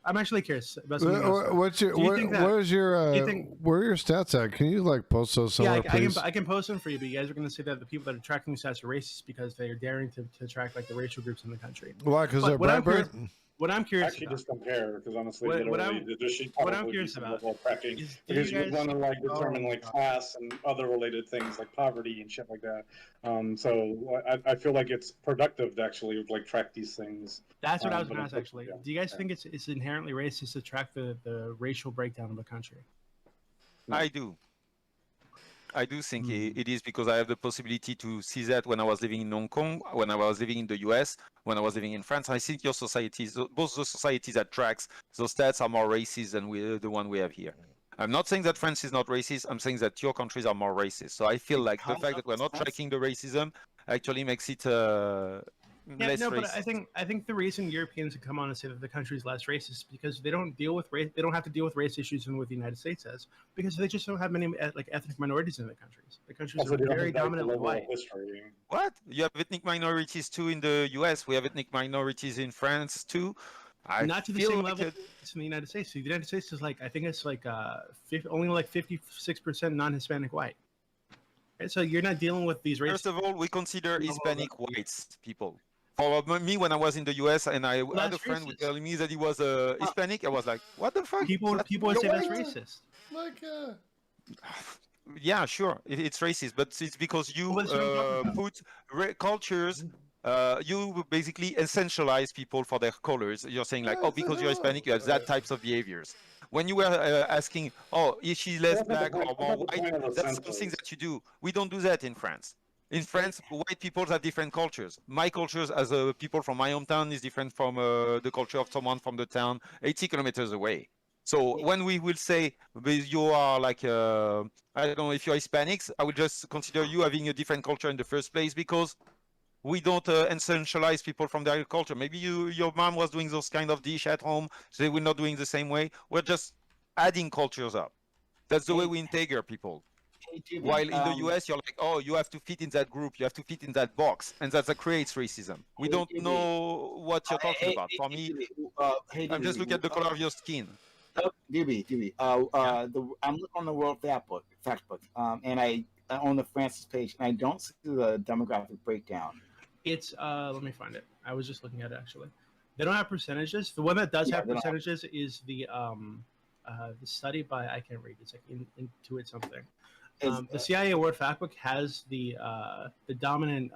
[SPEAKER 2] I'm actually curious about something
[SPEAKER 3] What's your
[SPEAKER 2] Do you think that-
[SPEAKER 3] what is your
[SPEAKER 2] do you think-
[SPEAKER 3] where are your stats at? Can you like post those somewhere, please?
[SPEAKER 2] I can post them for you, but you guys are going to say that the people that are tracking these stats are racist because they are daring to track like the racial groups in the country.
[SPEAKER 3] Why? Because
[SPEAKER 2] But
[SPEAKER 3] they're
[SPEAKER 2] what I'm
[SPEAKER 3] black.
[SPEAKER 2] What I'm curious
[SPEAKER 1] Actually,
[SPEAKER 2] about,
[SPEAKER 1] just compare because honestly,
[SPEAKER 2] What- what
[SPEAKER 1] literally,
[SPEAKER 2] I'm-
[SPEAKER 1] there should
[SPEAKER 2] what I'm
[SPEAKER 1] probably be
[SPEAKER 2] curious
[SPEAKER 1] some
[SPEAKER 2] about
[SPEAKER 1] level of tracking
[SPEAKER 2] is, do
[SPEAKER 1] because
[SPEAKER 2] you
[SPEAKER 1] you
[SPEAKER 2] guys,
[SPEAKER 1] want to like determine
[SPEAKER 2] Oh,
[SPEAKER 1] like
[SPEAKER 2] God.
[SPEAKER 1] class and other related things like poverty and shit like that. So I feel like it's productive to actually like track these things.
[SPEAKER 2] That's what I was
[SPEAKER 1] but
[SPEAKER 2] going to ask actually.
[SPEAKER 1] yeah,
[SPEAKER 2] Do you guys
[SPEAKER 1] yeah.
[SPEAKER 2] think it's inherently racist to track the racial breakdown of a country?
[SPEAKER 5] I do. I do think it is because I have the possibility to see that when I was living in Hong Kong, when I was living in the US, when I was living in France. I think your societies, both the societies that tracks those stats are more racist than the one we have here. I'm not saying that France is not racist. I'm saying that your countries are more racist. So I feel like the fact that we're not tracking the racism actually makes it less
[SPEAKER 2] no, but
[SPEAKER 5] racist.
[SPEAKER 2] I think the reason Europeans come on and say that the country is less racist is because they don't deal with race. They don't have to deal with race issues in what the United States has because they just don't have many like ethnic minorities in the countries. The countries
[SPEAKER 1] Also,
[SPEAKER 2] are
[SPEAKER 1] they don't
[SPEAKER 2] very
[SPEAKER 1] have, like, the
[SPEAKER 2] dominantly
[SPEAKER 1] level of
[SPEAKER 2] white.
[SPEAKER 1] history.
[SPEAKER 5] What? You have ethnic minorities too in the US. We have ethnic minorities in France too.
[SPEAKER 2] Not to the
[SPEAKER 5] feel
[SPEAKER 2] same
[SPEAKER 5] like
[SPEAKER 2] level as in the United States. The United States is like I think it's like only like 56% non-Hispanic white. Right? So you're not dealing with these races.
[SPEAKER 5] First of all, we consider Hispanic whites people. For me, when I was in the US and I had a friend who
[SPEAKER 2] racist.
[SPEAKER 5] telling me that he was Hispanic, I was like, "What the fuck?"
[SPEAKER 2] People would
[SPEAKER 5] You're
[SPEAKER 2] say that's
[SPEAKER 5] white.
[SPEAKER 2] racist.
[SPEAKER 3] Like
[SPEAKER 5] Yeah, sure, it's racist, but it's because you
[SPEAKER 2] Well, that's what I'm talking
[SPEAKER 5] put cultures. You basically essentialize people for their colors. You're saying like, oh, because you're Hispanic, you have that types of behaviors. When you were asking, oh, is she less black or more white? That's something that you do. We don't do that in France. In France, white people have different cultures. My culture as people from my hometown is different from the culture of someone from the town 80 kilometers away. So when we will say you are like, I don't know, if you're Hispanics, I will just consider you having a different culture in the first place because we don't essentialize people from their culture. Maybe your mom was doing those kind of dish at home, so they will not doing the same way. We're just adding cultures up. That's the way we integrate people. While in the US, you're like, oh, you have to fit in that group, you have to fit in that box, and that creates racism. We don't know what you're talking about. For me, I'm just looking at the color of your skin.
[SPEAKER 6] Dooby. I'm looking on the World Factbook, and I on the Francis page, and I don't see the demographic breakdown.
[SPEAKER 2] It's let me find it. I was just looking at it actually. They don't have percentages. The one that does have percentages is the study by I can't read. It's like Intuit something. The CIA World Factbook has the dominant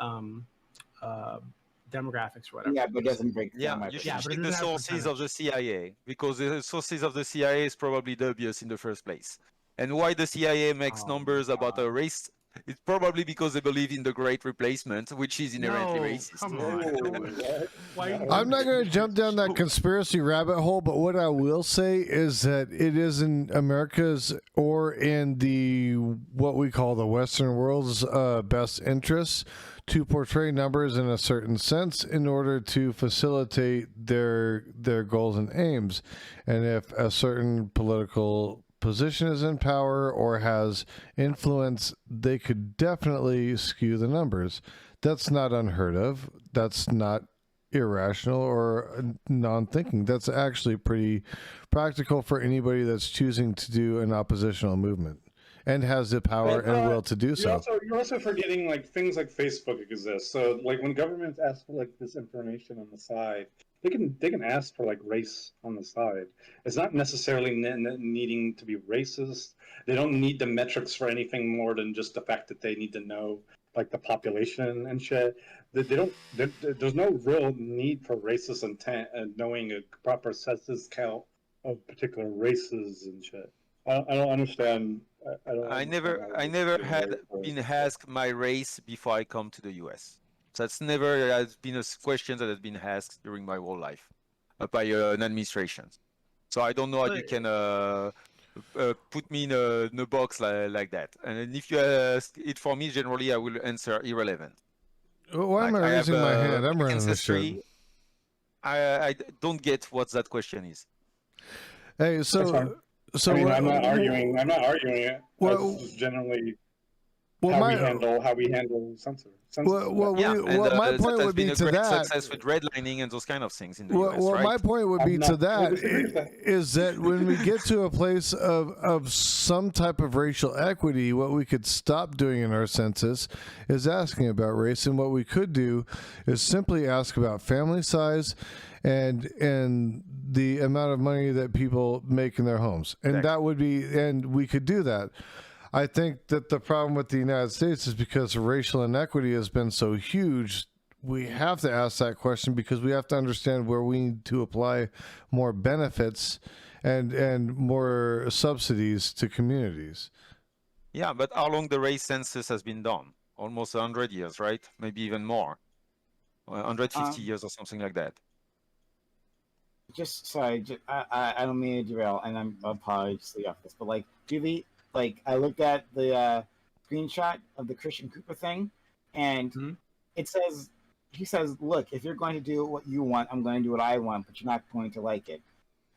[SPEAKER 2] demographics or whatever.
[SPEAKER 6] Yeah, but it doesn't break down.
[SPEAKER 5] Yeah, you should
[SPEAKER 2] but it
[SPEAKER 5] check the
[SPEAKER 2] doesn't have
[SPEAKER 5] sources of the CIA because the sources of the CIA is probably dubious in the first place. And why the CIA makes numbers about a race It's probably because they believe in the Great Replacement, which is inherently
[SPEAKER 2] No,
[SPEAKER 5] racist.
[SPEAKER 2] come on. Why?
[SPEAKER 3] I'm not going to jump down that conspiracy rabbit hole, but what I will say is that it is in America's or in the what we call the Western world's best interests to portray numbers in a certain sense in order to facilitate their goals and aims. And if a certain political position is in power or has influence, they could definitely skew the numbers. That's not unheard of. That's not irrational or non-thinking. That's actually pretty practical for anybody that's choosing to do an oppositional movement and has the power and will to do so.
[SPEAKER 1] You're also forgetting like things like Facebook exist. So like when governments ask for like this information on the side, they can ask for like race on the side. It's not necessarily needing to be racist. They don't need the metrics for anything more than just the fact that they need to know like the population and shit. There's no real need for racist intent and knowing a proper census count of particular races and shit. I don't understand.
[SPEAKER 5] I never had been asked my race before I come to the US. That's never has been a question that has been asked during my whole life by an administration. So I don't know how you can put me in a box like that. And if you ask it for me, generally I will answer irrelevant.
[SPEAKER 3] Why am I raising my hand? I'm running the show.
[SPEAKER 5] I don't get what that question is.
[SPEAKER 3] Hey, so
[SPEAKER 1] I mean, I'm not arguing it.
[SPEAKER 3] Well,
[SPEAKER 1] That's generally
[SPEAKER 3] well,
[SPEAKER 1] how we handle censorship.
[SPEAKER 3] My point would be to that.
[SPEAKER 5] Success with redlining and those kind of things in the US,
[SPEAKER 3] well,
[SPEAKER 5] right?
[SPEAKER 3] my point would be to that is that when we get to a place of some type of racial equity, what we could stop doing in our census is asking about race, and what we could do is simply ask about family size and the amount of money that people make in their homes, and that would be, and we could do that. I think that the problem with the United States is because racial inequity has been so huge, we have to ask that question because we have to understand where we need to apply more benefits and more subsidies to communities.
[SPEAKER 5] Yeah, but how long the race census has been done? Almost 100 years, right? Maybe even more. 150 years or something like that.
[SPEAKER 6] I don't mean to derail, and I'll probably just leave off this, but like, like I looked at the screenshot of the Christian Cooper thing, and it says, he says, look, if you're going to do what you want, I'm going to do what I want, but you're not going to like it.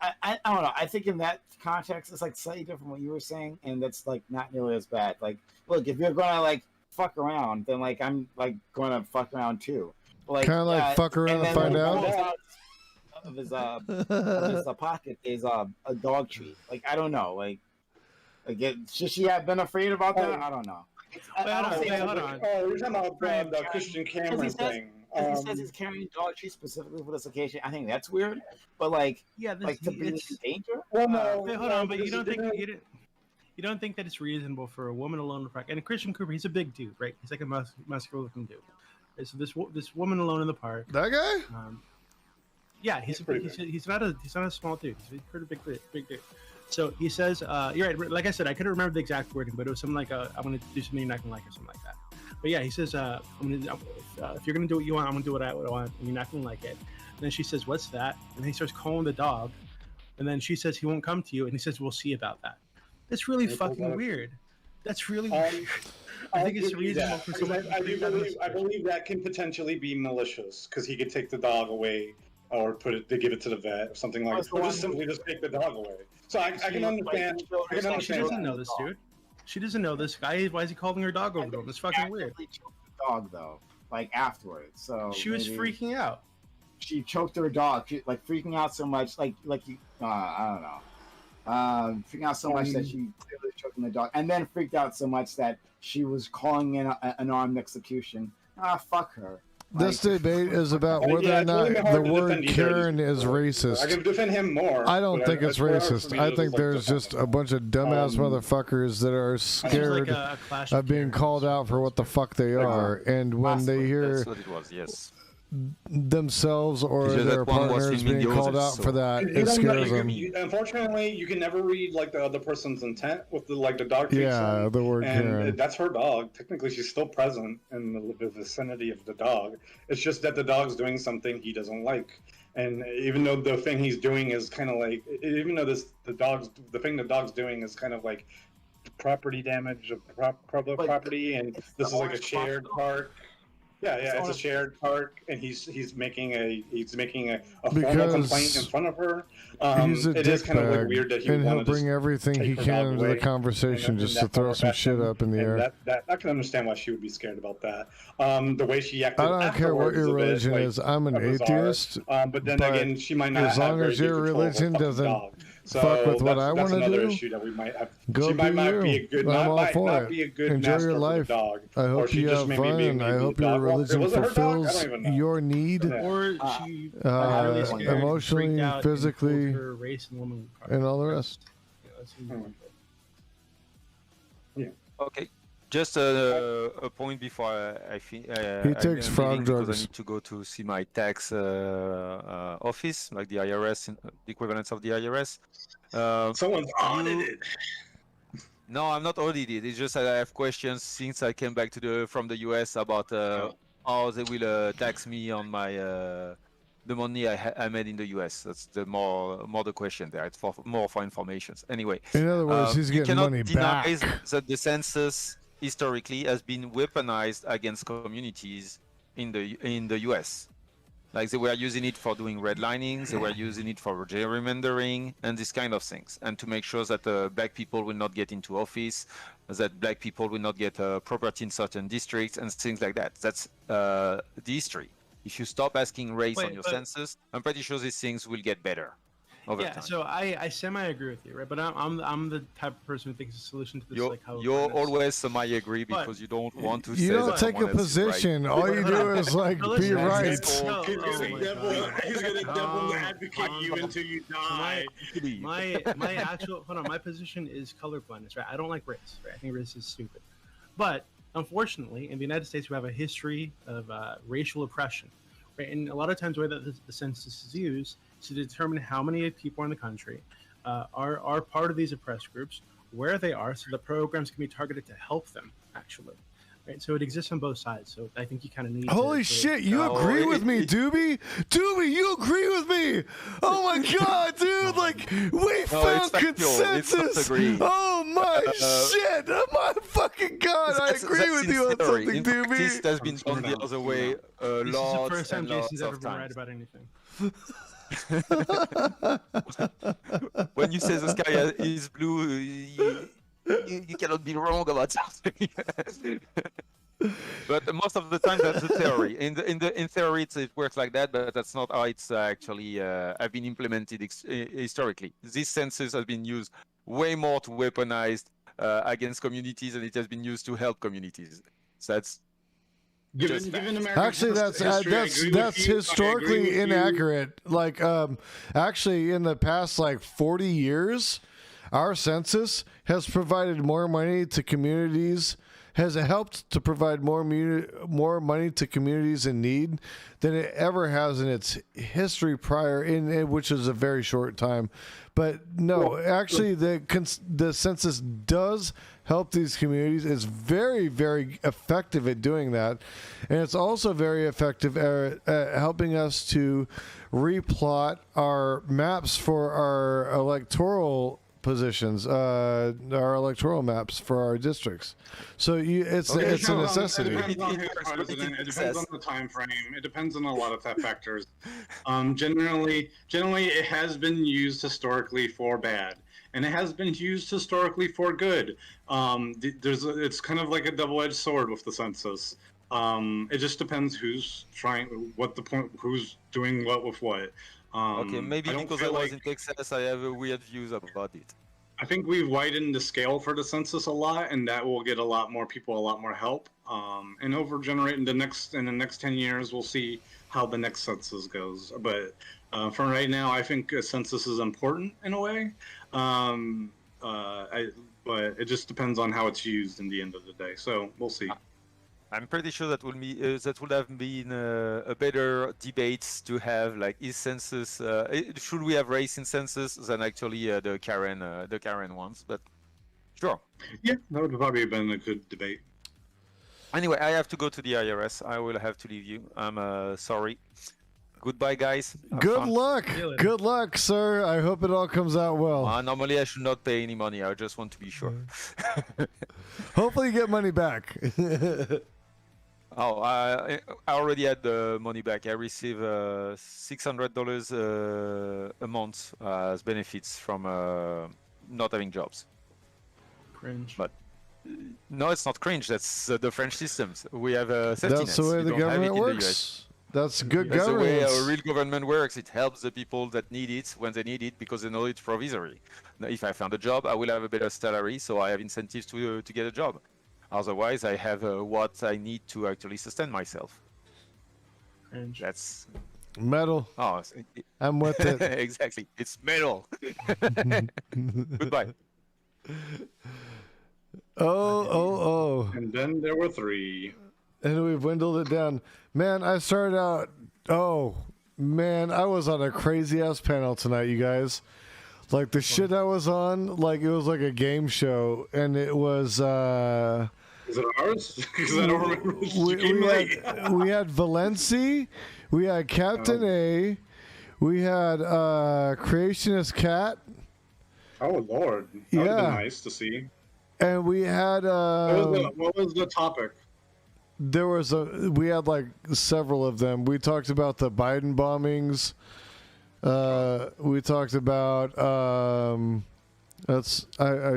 [SPEAKER 6] I don't know. I think in that context, it's like slightly different from what you were saying, and that's like not nearly as bad. Like, look, if you're going to like fuck around, then like I'm like going to fuck around too. But, like,
[SPEAKER 3] kind of like fuck around and find out.
[SPEAKER 6] Of his pocket is a dog treat. Like, I don't know. Like should she have been afraid about that? I don't know.
[SPEAKER 2] Hold on.
[SPEAKER 1] Oh, you're talking about the Christian Cameron thing.
[SPEAKER 6] He says he's carrying dog treats specifically for this occasion. I think that's weird. But like, like to be in danger.
[SPEAKER 1] Well, no.
[SPEAKER 2] Hold on, but you don't think that it's reasonable for a woman alone to park? And Christian Cooper, he's a big dude, right? He's like a muscular-looking dude. And so this woman alone in the park.
[SPEAKER 3] That guy?
[SPEAKER 2] Yeah, he's not a small dude. He's a pretty big dude. So he says, you're right. Like I said, I couldn't remember the exact wording, but it was something like, I'm going to do something you're not going to like, or something like that. But yeah, he says, if you're going to do what you want, I'm going to do what I want, and you're not going to like it. And then she says, what's that? And then he starts calling the dog. And then she says, he won't come to you. And he says, we'll see about that. That's really fucking weird. That's really weird. I think it's reasonable for someone
[SPEAKER 1] I believe that can potentially be malicious, because he could take the dog away or give it to the vet or something like that. Or just simply take the dog away. So I can understand.
[SPEAKER 2] She doesn't know this dude. She doesn't know this guy. Why is he calling her dog over to him? It's fucking weird.
[SPEAKER 6] She choked the dog though, like afterwards. So
[SPEAKER 2] she was freaking out.
[SPEAKER 6] She choked her dog. She like freaking out so much, like you. I don't know. Freaking out so much that she clearly choking the dog, and then freaked out so much that she was calling in an armed execution. Fuck her.
[SPEAKER 3] This debate is about whether or not the word Karen is racist.
[SPEAKER 1] I can defend him more.
[SPEAKER 3] I don't think it's racist. I think there's just a bunch of dumbass motherfuckers that are scared of being called out for what the fuck they are. And when they hear...
[SPEAKER 5] That's what it was, yes.
[SPEAKER 3] themselves or
[SPEAKER 5] It's just
[SPEAKER 3] their
[SPEAKER 5] that one was
[SPEAKER 3] partners
[SPEAKER 5] filming
[SPEAKER 3] being
[SPEAKER 5] the
[SPEAKER 3] called
[SPEAKER 5] others,
[SPEAKER 3] out
[SPEAKER 5] so-
[SPEAKER 3] for that,
[SPEAKER 1] You
[SPEAKER 3] it
[SPEAKER 1] don't know-
[SPEAKER 3] scares
[SPEAKER 1] you-
[SPEAKER 3] them.
[SPEAKER 1] unfortunately, you can never read like the other person's intent with the dog treats
[SPEAKER 3] Yeah,
[SPEAKER 1] them,
[SPEAKER 3] the word
[SPEAKER 1] and
[SPEAKER 3] Karen.
[SPEAKER 1] that's her dog. Technically, she's still present in the vicinity of the dog. It's just that the dog's doing something he doesn't like, and even though the thing he's doing is kind of like, even though the thing the dog's doing is kind of like property damage of public
[SPEAKER 6] But
[SPEAKER 1] property, and
[SPEAKER 6] it's
[SPEAKER 1] this
[SPEAKER 6] the
[SPEAKER 1] is like a
[SPEAKER 6] owner's
[SPEAKER 1] shared
[SPEAKER 6] responsibility.
[SPEAKER 1] park. Yeah,
[SPEAKER 6] It's
[SPEAKER 1] yeah, it's a
[SPEAKER 6] owner's-
[SPEAKER 1] shared park, and he's making a formal
[SPEAKER 3] Because
[SPEAKER 1] complaint in front of her.
[SPEAKER 3] He's a
[SPEAKER 1] It is kind of like
[SPEAKER 3] dickbag,
[SPEAKER 1] weird that he
[SPEAKER 3] and he'll
[SPEAKER 1] wanted to
[SPEAKER 3] bring everything
[SPEAKER 1] take
[SPEAKER 3] he
[SPEAKER 1] her
[SPEAKER 3] can
[SPEAKER 1] dog
[SPEAKER 3] into the
[SPEAKER 1] away
[SPEAKER 3] conversation
[SPEAKER 1] in
[SPEAKER 3] just
[SPEAKER 1] that
[SPEAKER 3] to throw
[SPEAKER 1] form or
[SPEAKER 3] some shit
[SPEAKER 1] fashion,
[SPEAKER 3] up in the
[SPEAKER 1] and
[SPEAKER 3] air.
[SPEAKER 1] that I can understand why she would be scared about that. The way she acted
[SPEAKER 3] I don't care what
[SPEAKER 1] afterwards
[SPEAKER 3] your
[SPEAKER 1] is a bit,
[SPEAKER 3] religion
[SPEAKER 1] like,
[SPEAKER 3] is. I'm an
[SPEAKER 1] bizarre.
[SPEAKER 3] atheist.
[SPEAKER 1] But then
[SPEAKER 3] but
[SPEAKER 1] again, she might not
[SPEAKER 3] as
[SPEAKER 1] have
[SPEAKER 3] long
[SPEAKER 1] very
[SPEAKER 3] as
[SPEAKER 1] good
[SPEAKER 3] your
[SPEAKER 1] control of her
[SPEAKER 3] religion
[SPEAKER 1] fucking
[SPEAKER 3] doesn't
[SPEAKER 1] dog. So
[SPEAKER 3] fuck with what I
[SPEAKER 1] that's
[SPEAKER 3] wanna
[SPEAKER 1] another
[SPEAKER 3] do,
[SPEAKER 1] issue that we might have.
[SPEAKER 3] Go
[SPEAKER 1] She
[SPEAKER 3] be
[SPEAKER 1] might not
[SPEAKER 3] you.
[SPEAKER 1] be a good,
[SPEAKER 3] I'm all
[SPEAKER 1] might
[SPEAKER 3] for
[SPEAKER 1] not
[SPEAKER 3] it.
[SPEAKER 1] be a good
[SPEAKER 3] Enjoy
[SPEAKER 1] master
[SPEAKER 3] your
[SPEAKER 1] for
[SPEAKER 3] life.
[SPEAKER 1] the dog.
[SPEAKER 3] I
[SPEAKER 1] Or
[SPEAKER 3] hope
[SPEAKER 1] she
[SPEAKER 3] you
[SPEAKER 1] just
[SPEAKER 3] have
[SPEAKER 1] maybe being
[SPEAKER 3] fun. I
[SPEAKER 1] a
[SPEAKER 3] hope
[SPEAKER 1] dog
[SPEAKER 3] your
[SPEAKER 1] walker.
[SPEAKER 3] religion
[SPEAKER 1] Was it her dog? I
[SPEAKER 3] fulfills
[SPEAKER 1] don't even know.
[SPEAKER 3] your need
[SPEAKER 1] Yeah.
[SPEAKER 2] Or
[SPEAKER 6] Uh,
[SPEAKER 2] she
[SPEAKER 3] uh,
[SPEAKER 2] really scared,
[SPEAKER 3] emotionally,
[SPEAKER 2] freaked out, and
[SPEAKER 3] physically,
[SPEAKER 2] told her race and woman
[SPEAKER 3] and all the rest.
[SPEAKER 2] Yeah, that's important.
[SPEAKER 5] Okay. Just a point before I think
[SPEAKER 3] He takes frog
[SPEAKER 5] because I
[SPEAKER 3] drugs.
[SPEAKER 5] need to go to see my tax office, like the IRS, the equivalence of the IRS.
[SPEAKER 1] Someone's audited.
[SPEAKER 5] No, I'm not audited. It's just that I have questions since I came back from the US about how they will tax me on my the money I made in the US. That's the more the question there. It's more for information. Anyway,
[SPEAKER 3] In other words, he's
[SPEAKER 5] you
[SPEAKER 3] getting
[SPEAKER 5] cannot
[SPEAKER 3] money
[SPEAKER 5] deny
[SPEAKER 3] back.
[SPEAKER 5] that the census historically has been weaponized against communities in the US. Like they were using it for doing redlining, they were using it for gerrymandering and these kind of things, and to make sure that black people will not get into office, that black people will not get property in certain districts and things like that. That's the history. If you stop asking race on your census, I'm pretty sure these things will get better over time.
[SPEAKER 2] So I semi-agree with you, right? But I'm the type of person who thinks the solution to this is like how
[SPEAKER 5] You're always semi-agree because you don't want to say
[SPEAKER 3] You don't
[SPEAKER 5] that
[SPEAKER 3] take a
[SPEAKER 5] someone else is right.
[SPEAKER 3] position. All you do is like
[SPEAKER 2] No,
[SPEAKER 3] be
[SPEAKER 2] listen,
[SPEAKER 3] right.
[SPEAKER 1] He's gonna devil advocate you until you die.
[SPEAKER 2] My actual my position is color blindness, right? I don't like race, right? I think race is stupid. But unfortunately, in the United States, we have a history of racial oppression, right? And a lot of times, the way that the census is used is to determine how many people in the country are part of these oppressed groups, where they are, so the programs can be targeted to help them, actually. Right, so it exists on both sides. So I think you kind of need.
[SPEAKER 3] Holy shit! You agree with me, Dooby? Dooby, you agree with me? Oh my god, dude! Like we found consensus. Oh my shit! Oh my fucking god! I agree with you on something, Dooby.
[SPEAKER 5] This has been done the other way
[SPEAKER 2] This is the
[SPEAKER 5] lots
[SPEAKER 2] first time
[SPEAKER 5] and lots
[SPEAKER 2] Jason's ever
[SPEAKER 5] of
[SPEAKER 2] been right
[SPEAKER 5] times.
[SPEAKER 2] about anything.
[SPEAKER 5] When you say the sky is blue, you cannot be wrong about something. But most of the time, that's the theory. In theory, it works like that, but that's not how it's actually have been implemented historically. This census has been used way more to weaponize against communities, and it has been used to help communities. So that's
[SPEAKER 1] Given American
[SPEAKER 3] Actually, that's historically inaccurate. Like, actually, in the past 40 years, our census has provided more money to communities, has helped to provide more money to communities in need than it ever has in its history prior, which is a very short time. But no, actually, the census does help these communities. It's very, very effective at doing that, and it's also very effective at helping us to replot our maps for our electoral positions, our electoral maps for our districts. So it's a necessity.
[SPEAKER 1] It depends on who's president. It depends on the time frame. It depends on a lot of factors. Generally, it has been used historically for bad, and it has been used historically for good. It's kind of like a double-edged sword with the census. It just depends who's doing what with what.
[SPEAKER 5] okay, maybe because I was in Texas, I have weird views about it.
[SPEAKER 1] I think we've widened the scale for the census a lot, and that will get a lot more people, a lot more help. And in the next 10 years, we'll see how the next census goes. But for right now, I think a census is important in a way. But it just depends on how it's used in the end of the day. So we'll see.
[SPEAKER 5] I'm pretty sure that would have been a better debate to have. Like, is census should we have race in census than actually the Karen ones? But sure.
[SPEAKER 1] Yeah, that would probably have been a good debate.
[SPEAKER 5] Anyway, I have to go to the IRS. I will have to leave you. I'm sorry. Goodbye, guys. Have
[SPEAKER 3] Good
[SPEAKER 5] fun.
[SPEAKER 3] luck.
[SPEAKER 2] See you later.
[SPEAKER 3] Good luck, sir. I hope it all comes out well.
[SPEAKER 5] Normally, I should not pay any money. I just want to be sure.
[SPEAKER 3] Hopefully you get money back.
[SPEAKER 5] Oh, I already had the money back. I receive $600 a month as benefits from not having jobs.
[SPEAKER 2] Cringe.
[SPEAKER 5] But no, it's not cringe. That's the French systems. We have safety
[SPEAKER 3] That's
[SPEAKER 5] nets.
[SPEAKER 3] the way
[SPEAKER 5] You
[SPEAKER 3] the
[SPEAKER 5] don't have it
[SPEAKER 3] government
[SPEAKER 5] in the
[SPEAKER 3] works.
[SPEAKER 5] US.
[SPEAKER 3] That's good
[SPEAKER 5] That's the way
[SPEAKER 3] governance.
[SPEAKER 5] our real government works. It helps the people that need it when they need it because they know it's provisory. Now, if I found a job, I will have a better salary, so I have incentives to get a job. Otherwise, I have what I need to actually sustain myself.
[SPEAKER 2] Cringe.
[SPEAKER 5] That's
[SPEAKER 3] Metal. I'm with it.
[SPEAKER 5] exactly. It's metal. Goodbye.
[SPEAKER 3] Oh.
[SPEAKER 1] And then there were 3.
[SPEAKER 3] And we've dwindled it down. Man, I started out. Oh, man, I was on a crazy ass panel tonight, you guys. Like the shit I was on, like it was like a game show, and it was.
[SPEAKER 1] Is it ours? Because I don't remember.
[SPEAKER 3] We had Valenci, we had Captain A, we had Creationist Cat.
[SPEAKER 1] Oh Lord, that would have
[SPEAKER 3] Yeah.
[SPEAKER 1] been nice to see.
[SPEAKER 3] And we had
[SPEAKER 1] What was the topic?
[SPEAKER 3] we had like several of them. We talked about the Biden bombings. We talked about I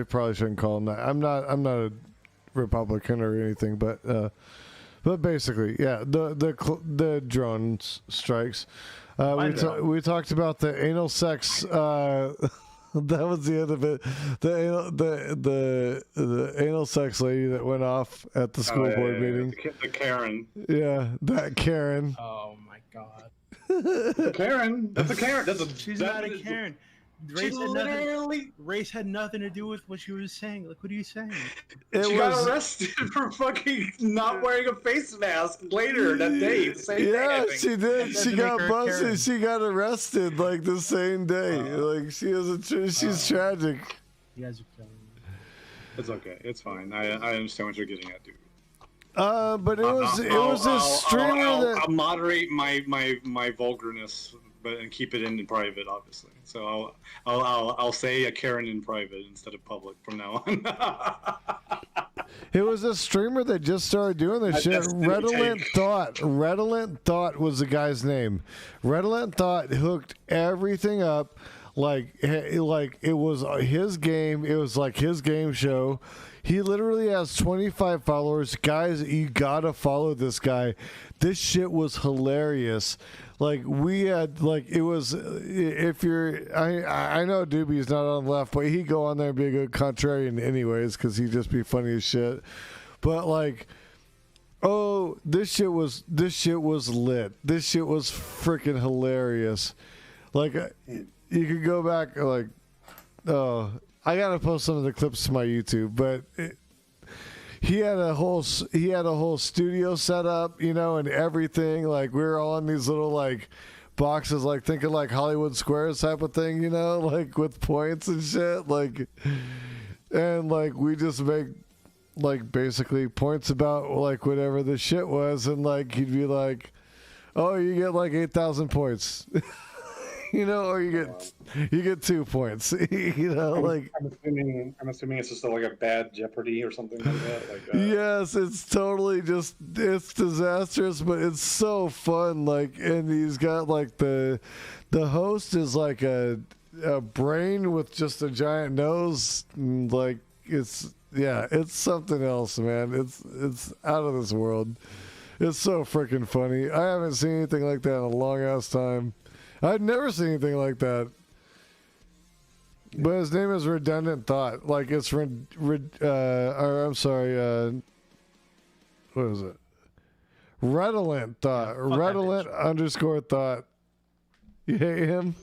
[SPEAKER 3] probably shouldn't call them that. I'm not a Republican or anything, but basically, yeah, the drone strikes. We talked about the anal sex. That was the end of it. The anal sex lady that went off at the school board meeting.
[SPEAKER 1] The Karen.
[SPEAKER 3] Yeah, that Karen.
[SPEAKER 2] Oh my god.
[SPEAKER 1] The Karen. That's a Karen.
[SPEAKER 2] She's not a Karen. Race had nothing to do with what she was saying. Like, what are you saying?
[SPEAKER 1] She got arrested for fucking not wearing a face mask later that day. The same day, I think.
[SPEAKER 3] She did. She got busted.
[SPEAKER 2] Karen.
[SPEAKER 3] She got arrested like the same day. Like she is she's tragic.
[SPEAKER 2] You guys are killing me.
[SPEAKER 1] It's okay. It's fine. I understand what you're getting at, dude.
[SPEAKER 3] But it was this streamer
[SPEAKER 1] I'll moderate my vulgarness, and keep it in private, obviously. So I'll say a Karen in private instead of public from now on.
[SPEAKER 3] It was a streamer that just started doing this shit. Redolent Thought was the guy's name. Redolent Thought hooked everything up like it was his game. It was like his game show. He literally has 25 followers. Guys, you gotta follow this guy. This shit was hilarious. Like we had, like it was. If you're, I know Dooby's not on the left, but he'd go on there and be a good contrarian anyways, because he'd just be funny as shit. But like, oh, this shit was lit. This shit was freaking hilarious. Like you could go back, like, oh, I gotta post some of the clips to my YouTube, but. He had a whole studio set up, you know, and everything. Like we were all in these little like boxes, like thinking like Hollywood Squares type of thing, you know, like with points and shit. Like, and like we just make like basically points about like whatever the shit was, and like he'd be like, "Oh, you get like 8,000 points." You know, or you get 2 points. You know, like
[SPEAKER 1] I'm assuming it's just like a bad Jeopardy or something like that. Like
[SPEAKER 3] yes, it's totally just it's disastrous, but it's so fun. Like, and he's got like the host is like a brain with just a giant nose. And, like it's something else, man. It's out of this world. It's so freaking funny. I haven't seen anything like that in a long ass time. I'd never seen anything like that. But his name is Redundant Thought. Like it's or I'm sorry, what is it? Redolent Thought. Redolent _ Thought. You hate him?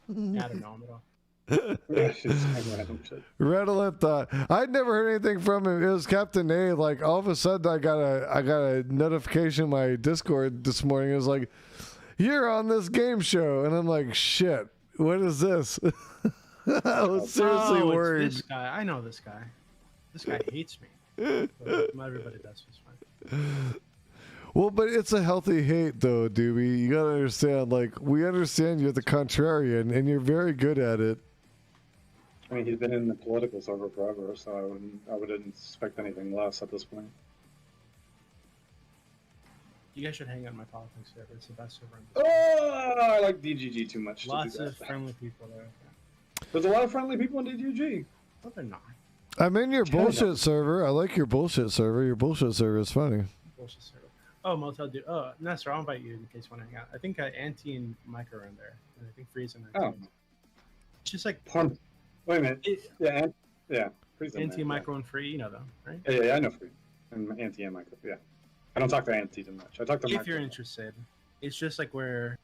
[SPEAKER 2] I don't know him at all.
[SPEAKER 1] Yeah, she's saying random shit.
[SPEAKER 3] Redolent thought. I'd never heard anything from him. It was Captain A. Like all of a sudden, I got a notification in my Discord this morning. It was like, "You're on this game show," and I'm like, "Shit, what is this?" I was seriously
[SPEAKER 2] it's
[SPEAKER 3] worried.
[SPEAKER 2] this guy. I know this guy. This guy hates me. But everybody does. It's fine.
[SPEAKER 3] Well, but it's a healthy hate, though, Dooby. You gotta understand. Like, we understand you're the contrarian, and you're very good at it.
[SPEAKER 1] I mean, he's been in the political server forever, so I wouldn't expect anything less at this point.
[SPEAKER 2] You guys should hang out in my politics server. It's the best server.
[SPEAKER 1] Oh, I like DGG too much.
[SPEAKER 2] Lots of friendly people there.
[SPEAKER 1] There's a lot of friendly people in DGG.
[SPEAKER 2] No, they're not.
[SPEAKER 3] I'm in your bullshit server. I like your bullshit server. Your bullshit server is funny.
[SPEAKER 2] Bullshit server. Oh, Motel Dude. Oh, Nestor, I'll invite you in case you want to hang out. I think Auntie and Mike are in there. And I think Freeze and
[SPEAKER 1] Oh.
[SPEAKER 2] It's just like
[SPEAKER 1] Wait a minute. Yeah.
[SPEAKER 2] Auntie, Micro, and Free. You know them, right?
[SPEAKER 1] Yeah, I know Free. And Auntie and Michael. Yeah. I don't talk to Auntie too much. I talk to
[SPEAKER 2] If
[SPEAKER 1] Michael.
[SPEAKER 2] you're interested, it's just like where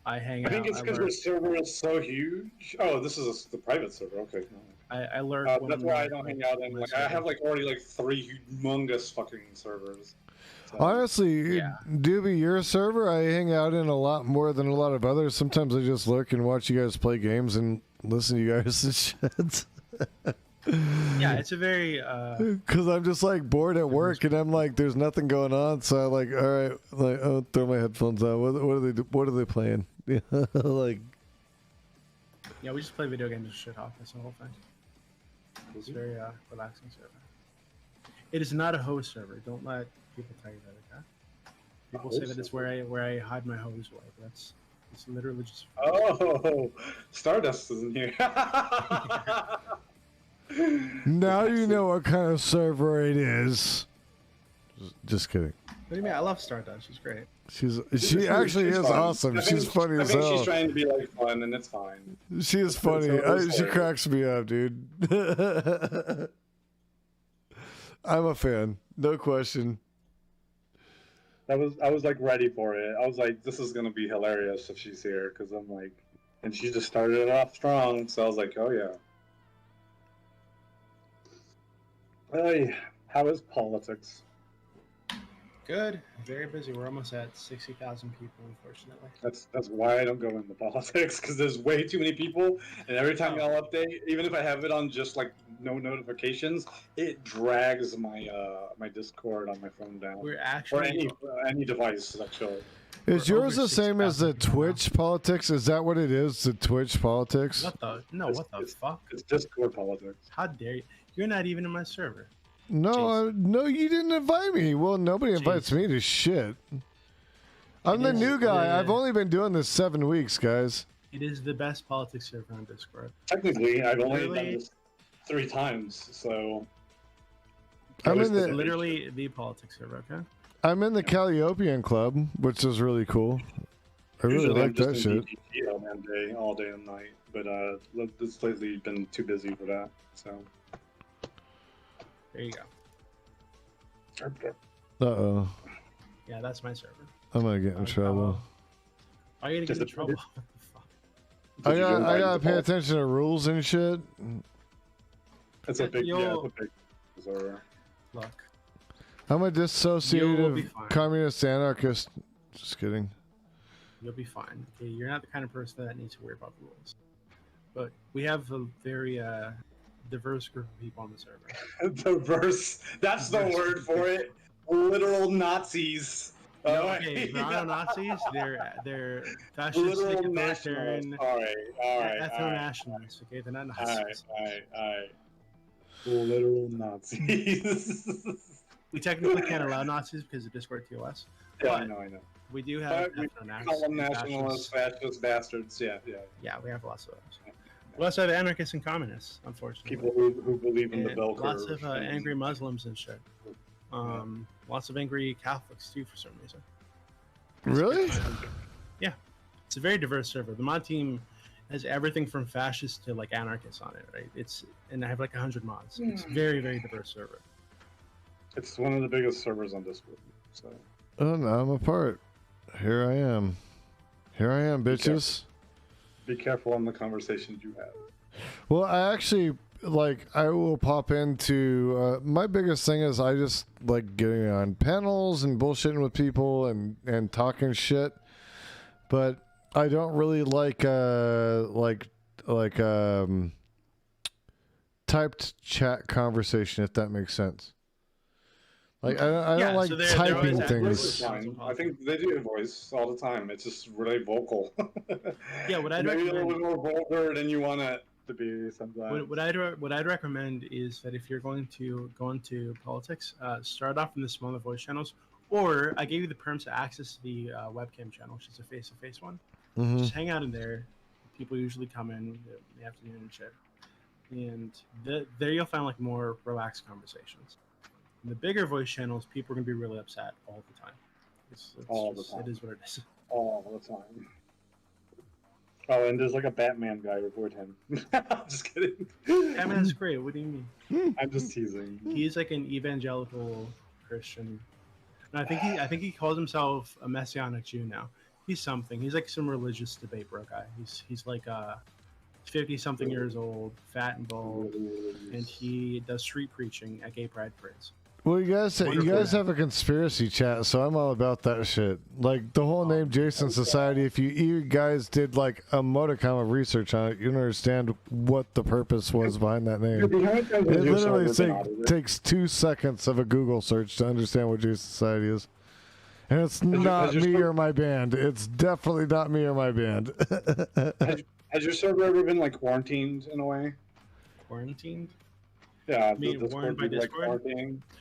[SPEAKER 2] I hang
[SPEAKER 1] I
[SPEAKER 2] out.
[SPEAKER 1] think it's because your server is so huge. Oh, this is the private server. Okay.
[SPEAKER 2] I lurk.
[SPEAKER 1] That's why I don't hang out in. Like, I have already 3 humongous fucking servers. So,
[SPEAKER 3] Honestly,
[SPEAKER 2] Yeah.
[SPEAKER 3] Doobie, your server I hang out in a lot more than a lot of others. Sometimes I just look and watch you guys play games and listen to you guys and shit.
[SPEAKER 2] Yeah, it's a very.
[SPEAKER 3] Because I'm just like bored at work and I'm like, there's nothing going on. So I'm like, all right, like, I'll throw my headphones on. What are they playing? Yeah, like.
[SPEAKER 2] Yeah, we just play video games and shit off. That's the whole thing. It's very relaxing server. It is not a hose server. Don't let people tell you that. Okay? People say that it's where I hide my hose away. It's literally just.
[SPEAKER 1] Oh, Stardust is in here.
[SPEAKER 3] Now you know what kind of server it is. Just kidding.
[SPEAKER 2] What do you mean? I love Stardust. She's great.
[SPEAKER 3] She actually is
[SPEAKER 1] fun.
[SPEAKER 3] awesome. She's funny as
[SPEAKER 1] I think
[SPEAKER 3] hell.
[SPEAKER 1] she's trying to be fun, and it's fine.
[SPEAKER 3] She is funny. She cracks me up, dude. I'm a fan, no question.
[SPEAKER 1] I was ready for it. I was like, this is gonna be hilarious if she's here, because I'm like, and she just started it off strong. So I was like, oh yeah. Hey, how is politics?
[SPEAKER 2] Good. Very busy. We're almost at 60,000 people, unfortunately.
[SPEAKER 1] That's why I don't go into politics, because there's way too many people, and every time I'll update, even if I have it on just no notifications, it drags my my Discord on my phone down.
[SPEAKER 2] We're
[SPEAKER 1] Or
[SPEAKER 2] actually.
[SPEAKER 1] any device actually.
[SPEAKER 3] Is
[SPEAKER 2] We're
[SPEAKER 3] yours
[SPEAKER 2] over
[SPEAKER 3] the same as the
[SPEAKER 2] 6,000 people now.
[SPEAKER 3] Twitch politics? Is that what it is? The Twitch politics?
[SPEAKER 2] What the? No, what the fuck?
[SPEAKER 1] It's Discord politics.
[SPEAKER 2] How dare you? You're not even in my server.
[SPEAKER 3] No, no, you didn't invite me. Well, nobody invites me to shit. I'm the
[SPEAKER 2] is
[SPEAKER 3] new guy.
[SPEAKER 2] the-
[SPEAKER 3] I've only been doing this 7 weeks, guys.
[SPEAKER 2] It is the best politics server on Discord.
[SPEAKER 1] Technically, I've only
[SPEAKER 2] Really?
[SPEAKER 1] done this 3 times, so.
[SPEAKER 3] I'm in
[SPEAKER 2] It's
[SPEAKER 3] the
[SPEAKER 2] literally the politics server. Okay.
[SPEAKER 3] I'm in the Calliopean Club, which is really cool. I really
[SPEAKER 1] Usually
[SPEAKER 3] like
[SPEAKER 1] I'm just
[SPEAKER 3] that
[SPEAKER 1] in
[SPEAKER 3] shit.
[SPEAKER 1] DGG all day and night, but this lately been too busy for that. So.
[SPEAKER 2] There you go.
[SPEAKER 3] Uh-oh.
[SPEAKER 2] Yeah, that's my server.
[SPEAKER 3] I'm gonna get in trouble.
[SPEAKER 2] Why are you gonna
[SPEAKER 1] Just
[SPEAKER 2] get in
[SPEAKER 1] a-
[SPEAKER 2] trouble? What the fuck?
[SPEAKER 3] I gotta pay attention to rules and shit.
[SPEAKER 1] It's a big,
[SPEAKER 2] You'll-
[SPEAKER 1] it's a big server.
[SPEAKER 2] Look.
[SPEAKER 3] I'm a
[SPEAKER 2] You'll be
[SPEAKER 3] dissociative
[SPEAKER 2] fine.
[SPEAKER 3] communist anarchist. Just kidding.
[SPEAKER 2] You'll be fine. Okay, you're not the kind of person that needs to worry about the rules. But we have a very diverse group of people on the server.
[SPEAKER 1] Diverse. That's the word for it. Literal Nazis.
[SPEAKER 2] No, okay, they're not Nazis. They're fascistic,
[SPEAKER 1] Literal nationalists.
[SPEAKER 2] authoritarian,
[SPEAKER 1] All right.
[SPEAKER 2] ethno-nationalists. Okay, they're not Nazis.
[SPEAKER 1] All right. Literal Nazis.
[SPEAKER 2] We technically can't allow Nazis because of Discord TOS.
[SPEAKER 1] Yeah, I
[SPEAKER 2] But
[SPEAKER 1] know.
[SPEAKER 2] we do have
[SPEAKER 1] But we
[SPEAKER 2] ethno-nationalists.
[SPEAKER 1] call them
[SPEAKER 2] and
[SPEAKER 1] nationalists,
[SPEAKER 2] fascists.
[SPEAKER 1] fascist bastards. Yeah.
[SPEAKER 2] Yeah, we have lots of those. We also have anarchists and communists, unfortunately.
[SPEAKER 1] People who believe in the
[SPEAKER 2] And
[SPEAKER 1] bell curve.
[SPEAKER 2] lots of angry Muslims and shit. Lots of angry Catholics too, for some reason.
[SPEAKER 3] Really?
[SPEAKER 2] Yeah, it's a very diverse server. The mod team has everything from fascists to anarchists on it, right? And I have 100 mods. It's very, very diverse server.
[SPEAKER 1] It's one of the biggest servers on Discord. So
[SPEAKER 3] Oh no, I'm a part. Here I am, bitches.
[SPEAKER 1] be careful on the conversations you have.
[SPEAKER 3] Well, I actually I will pop into my biggest thing is I just like getting on panels and bullshitting with people and talking shit, but I don't really like typed chat conversation, if that makes sense. Like I don't like typing
[SPEAKER 1] Voice
[SPEAKER 3] things.
[SPEAKER 1] is fine. I think they do voice all the time. It's just really vocal.
[SPEAKER 2] Yeah, what I'd
[SPEAKER 1] maybe a
[SPEAKER 2] recommend,
[SPEAKER 1] little bit more vulgar than you want it to be sometimes.
[SPEAKER 2] what I'd recommend is that if you're going to go into politics, start off in the smaller voice channels, or I gave you the perms to access the webcam channel, which is a face-to-face one.
[SPEAKER 3] Mm-hmm.
[SPEAKER 2] Just hang out in there. People usually come in the afternoon and shit, and there you'll find like more relaxed conversations. In the bigger voice channels, people are gonna be really upset all the time.
[SPEAKER 1] All the time.
[SPEAKER 2] It is what it is.
[SPEAKER 1] All the time. Oh, and there's like a Batman guy. Report him. I'm just kidding.
[SPEAKER 2] Batman's great. What do you mean?
[SPEAKER 1] I'm just teasing.
[SPEAKER 2] He's like an evangelical Christian, and I think he calls himself a messianic Jew now. He's something. He's like some religious debate bro guy. He's like 50-something years old, fat and bald, and he does street preaching at gay pride parades.
[SPEAKER 3] Well, you guys have a conspiracy chat, so I'm all about that shit. Like the whole name Jason Society. If you guys did like a modicum of research on it, you understand what the purpose was behind that name. It literally takes 2 seconds of a Google search to understand what Jason Society is. And it's not me or my band. It's definitely not me or my band.
[SPEAKER 1] Has your server ever been like quarantined in a way?
[SPEAKER 2] Quarantined?
[SPEAKER 1] Yeah,
[SPEAKER 2] warned by Discord?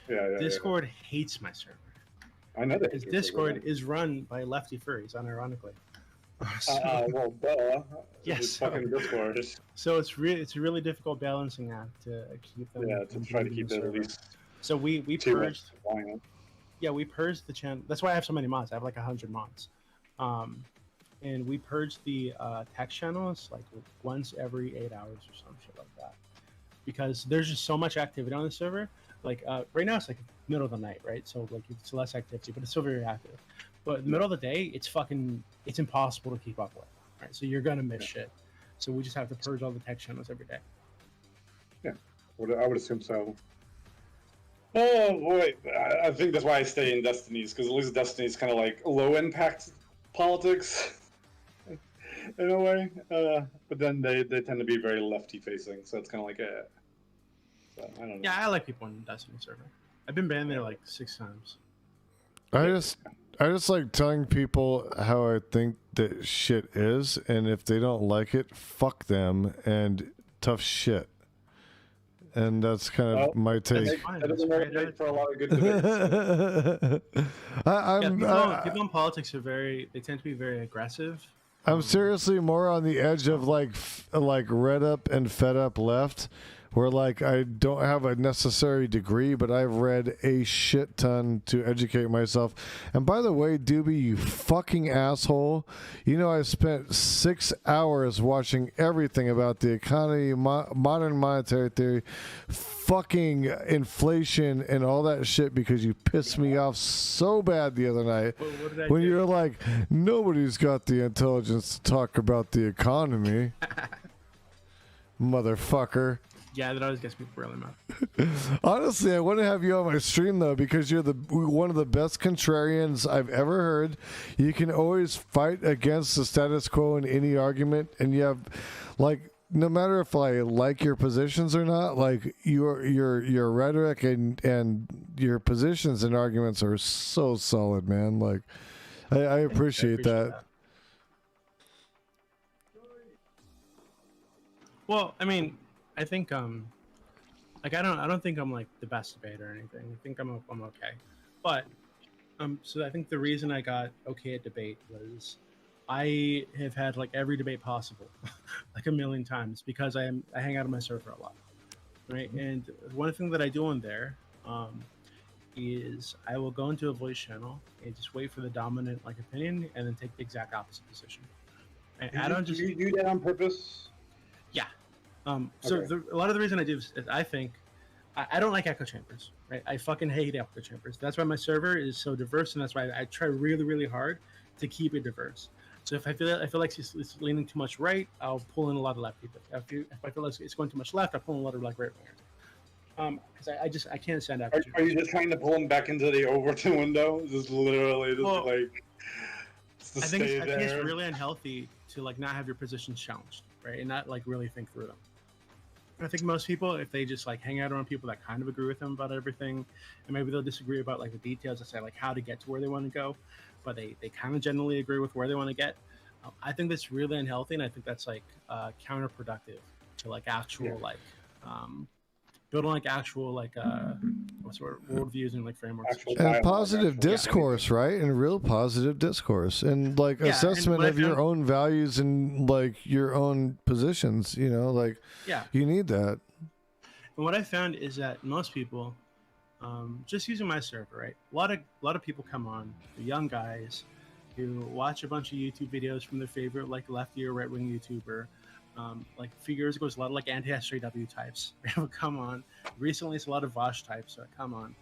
[SPEAKER 1] Yeah,
[SPEAKER 2] Discord hates my server.
[SPEAKER 1] I know that.
[SPEAKER 2] Because Discord is run by lefty furries, unironically.
[SPEAKER 1] Well, duh.
[SPEAKER 2] Yes.
[SPEAKER 1] It's fucking Discord.
[SPEAKER 2] So it's a really difficult balancing act to keep them.
[SPEAKER 1] Yeah, to try to keep it at least.
[SPEAKER 2] So we purged.
[SPEAKER 1] Much.
[SPEAKER 2] Yeah, we purged the channel. That's why I have so many mods. I have like 100 mods. And we purged the text channels like once every 8 hours or some shit like that. Because there's just so much activity on the server. Like right now it's like middle of the night, right? So like it's less activity, but it's still very active. But in the middle of the day, it's impossible to keep up with, right? So you're gonna miss shit. So we just have to purge all the text channels every day.
[SPEAKER 1] Yeah, I would assume so. Oh boy, I think that's why I stay in Destinies, because at least Destinies kind of like low impact politics. In a way, but then they tend to be very lefty facing, so it's kind of like so, I don't know.
[SPEAKER 2] Yeah, I like people on Destiny server. I've been banned there like 6 times.
[SPEAKER 3] I just like telling people how I think that shit is, and if they don't like it, fuck them and tough shit. And that's kind of my take.
[SPEAKER 1] That doesn't motivate for a lot of good debates.
[SPEAKER 2] People in politics they tend to be very aggressive.
[SPEAKER 3] I'm seriously more on the edge of like read up and fed up left, where like I don't have a necessary degree, but I've read a shit ton to educate myself. And by the way, Dooby, you fucking asshole, you know I spent 6 hours watching everything about the economy, modern monetary theory, fucking inflation and all that shit because you pissed me off so bad the other night when you're like, nobody's got the intelligence to talk about the economy. Motherfucker.
[SPEAKER 2] Yeah, that always gets me really mad.
[SPEAKER 3] Honestly, I want to have you on my stream though, because you're one of the best contrarians I've ever heard. You can always fight against the status quo in any argument, and you have like, no matter if I like your positions or not, like your rhetoric and your positions and arguments are so solid, man. Like I appreciate that.
[SPEAKER 2] Well, I mean, I think like I don't think I'm like the best debater or anything. I think I'm okay. But so I think the reason I got okay at debate was I have had like every debate possible, like a million times, because I hang out on my server a lot, right? And one thing that I do on there is I will go into a voice channel and just wait for the dominant like opinion, and then take the exact opposite position. And I don't just
[SPEAKER 1] do you do that on purpose.
[SPEAKER 2] Yeah. So a lot of the reason I do is I think I don't like echo chambers, right? I fucking hate echo chambers. That's why my server is so diverse, and that's why I try really, really hard to keep it diverse. So if I feel like it's leaning too much right, I'll pull in a lot of left people. If I feel like it's going too much left, I'll pull in a lot of like right wingers. Because I can't stand that.
[SPEAKER 1] Are you just trying to pull him back into the Overton window? Just literally, like.
[SPEAKER 2] I think it's really unhealthy to like not have your positions challenged, right, and not like really think through them. I think most people, if they just like hang out around people that kind of agree with them about everything, and maybe they'll disagree about like the details, I say like how to get to where they want to go, but they kind of generally agree with where they want to get. I think that's really unhealthy, and I think that's like counterproductive to like actual like building like actual like what's the word, worldviews and like frameworks
[SPEAKER 3] and positive discourse, right? And real positive discourse and like assessment of your own values and like your own positions, you know, like you need that.
[SPEAKER 2] And what I found is that most people, just using my server, right, a lot of people come on, the young guys who watch a bunch of YouTube videos from their favorite like lefty or right wing YouTuber. Like a few years ago, it's a lot of like anti-SJW types have come on. Recently, it's a lot of Vosh types that come on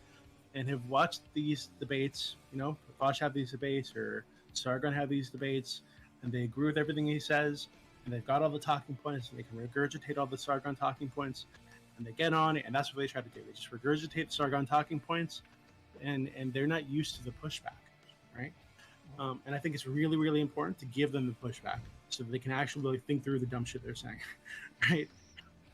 [SPEAKER 2] and have watched these debates. You know, Vosh have these debates or Sargon have these debates, and they agree with everything he says, and they've got all the talking points, and they can regurgitate all the Sargon talking points, and they get on it, and that's what they try to do. They just regurgitate the Sargon talking points, and they're not used to the pushback, right? And I think it's really, really important to give them the pushback so that they can actually really think through the dumb shit they're saying, right?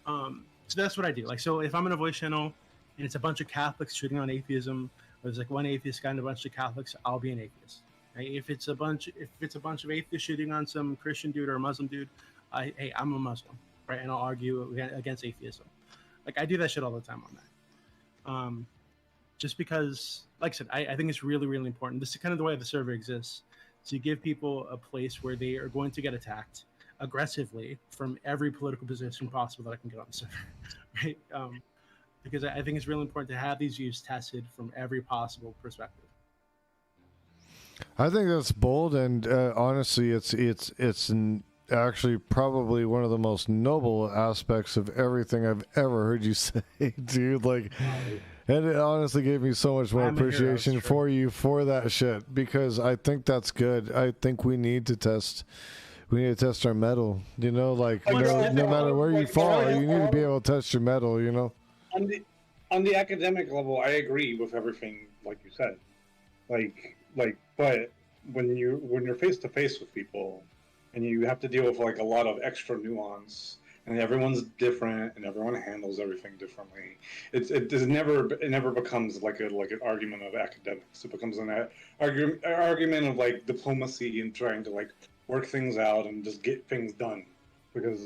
[SPEAKER 2] So that's what I do. Like, so if I'm in a voice channel and it's a bunch of Catholics shooting on atheism, or there's like one atheist guy and a bunch of Catholics, I'll be an atheist. Right? If it's a bunch of atheists shooting on some Christian dude or a Muslim dude, hey, I'm a Muslim, right? And I'll argue against atheism. Like I do that shit all the time on that. Just because, like I said, I think it's really, really important. This is kind of the way the server exists. To give people a place where they are going to get attacked aggressively from every political position possible that I can get on the server, right? Because I think it's really important to have these views tested from every possible perspective.
[SPEAKER 3] I think that's bold, and honestly, it's actually probably one of the most noble aspects of everything I've ever heard you say, dude. Like. And it honestly gave me so much more appreciation for you for that shit, because I think that's good. I think we need to test our metal, you know, like no matter where you fall, you need to be able to test your metal, you know.
[SPEAKER 1] On the academic level, I agree with everything like you said. But when you're face to face with people and you have to deal with like a lot of extra nuance, and everyone's different, and everyone handles everything differently. It never becomes like an argument of academics. It becomes an argument of like diplomacy and trying to like work things out and just get things done. Because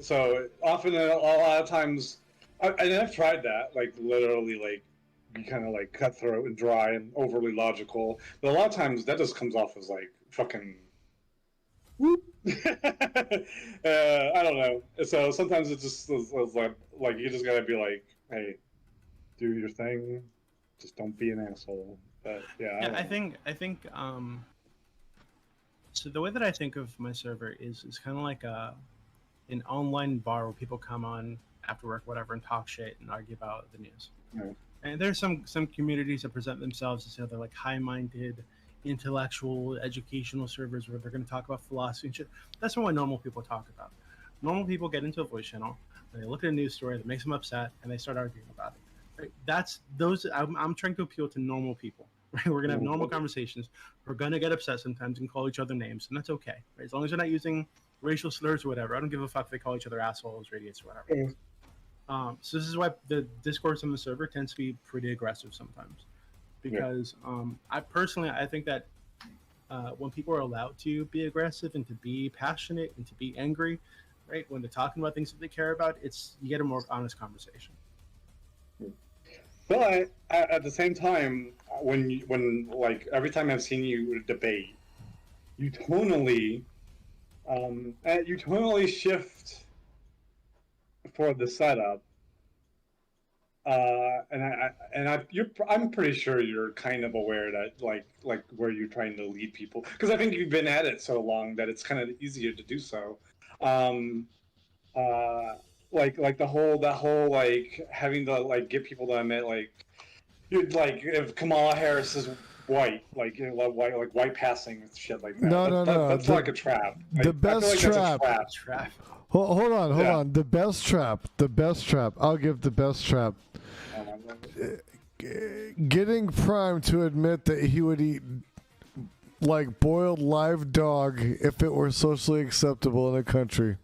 [SPEAKER 1] so often a lot of times, and I've tried that, like literally like be kind of like cutthroat and dry and overly logical. But a lot of times that just comes off as like fucking. Whoop. I don't know. So sometimes it's just like you just gotta be like, hey, do your thing. Just don't be an asshole. But yeah.
[SPEAKER 2] I think so the way that I think of my server is kind of like an online bar where people come on after work, whatever, and talk shit and argue about the news.
[SPEAKER 1] Yeah.
[SPEAKER 2] And there's some communities that present themselves as they're like high-minded, intellectual, educational servers where they're going to talk about philosophy and shit. That's not what normal people talk about. Normal people get into a voice channel, and they look at a news story that makes them upset, and they start arguing about it. Right? I'm trying to appeal to normal people. Right? We're going to have normal conversations. We're going to get upset sometimes and call each other names, and that's okay. Right? As long as they're not using racial slurs or whatever. I don't give a fuck if they call each other assholes, idiots, or whatever. So this is why the discourse on the server tends to be pretty aggressive sometimes. Because I think that when people are allowed to be aggressive and to be passionate and to be angry, right, when they're talking about things that they care about, you get a more honest conversation.
[SPEAKER 1] But at the same time, when like every time I've seen you debate, you tonally shift for the setup. I'm pretty sure you're kind of aware that like where you're trying to lead people, because I think you've been at it so long that it's kind of easier to do so. Like the whole like having to like get people to admit like you'd like if Kamala Harris's white, like white passing shit like that.
[SPEAKER 3] No,
[SPEAKER 1] That's like a trap.
[SPEAKER 3] The best trap.
[SPEAKER 2] Trap.
[SPEAKER 3] Hold on.
[SPEAKER 1] Yeah.
[SPEAKER 3] The best trap. I'll give the best trap. Getting Prime to admit that he would eat like boiled live dog if it were socially acceptable in a country.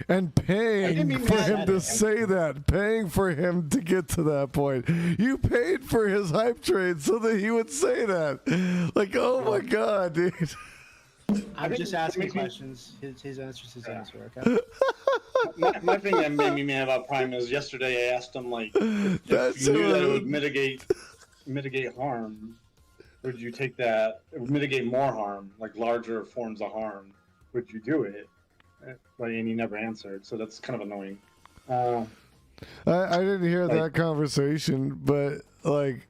[SPEAKER 3] And paying for him to say that, paying for him to get to that point. You paid for his hype train so that he would say that. Like, oh my God, dude.
[SPEAKER 2] I'm just asking questions. His answer's his answer, okay?
[SPEAKER 1] My thing that made me mad about Prime is yesterday I asked him, like, if you knew that it would mitigate harm, would you take that, it would mitigate more harm, like larger forms of harm, would you do it? Like, and he never answered, so that's kind of annoying.
[SPEAKER 3] I didn't hear that conversation, but like,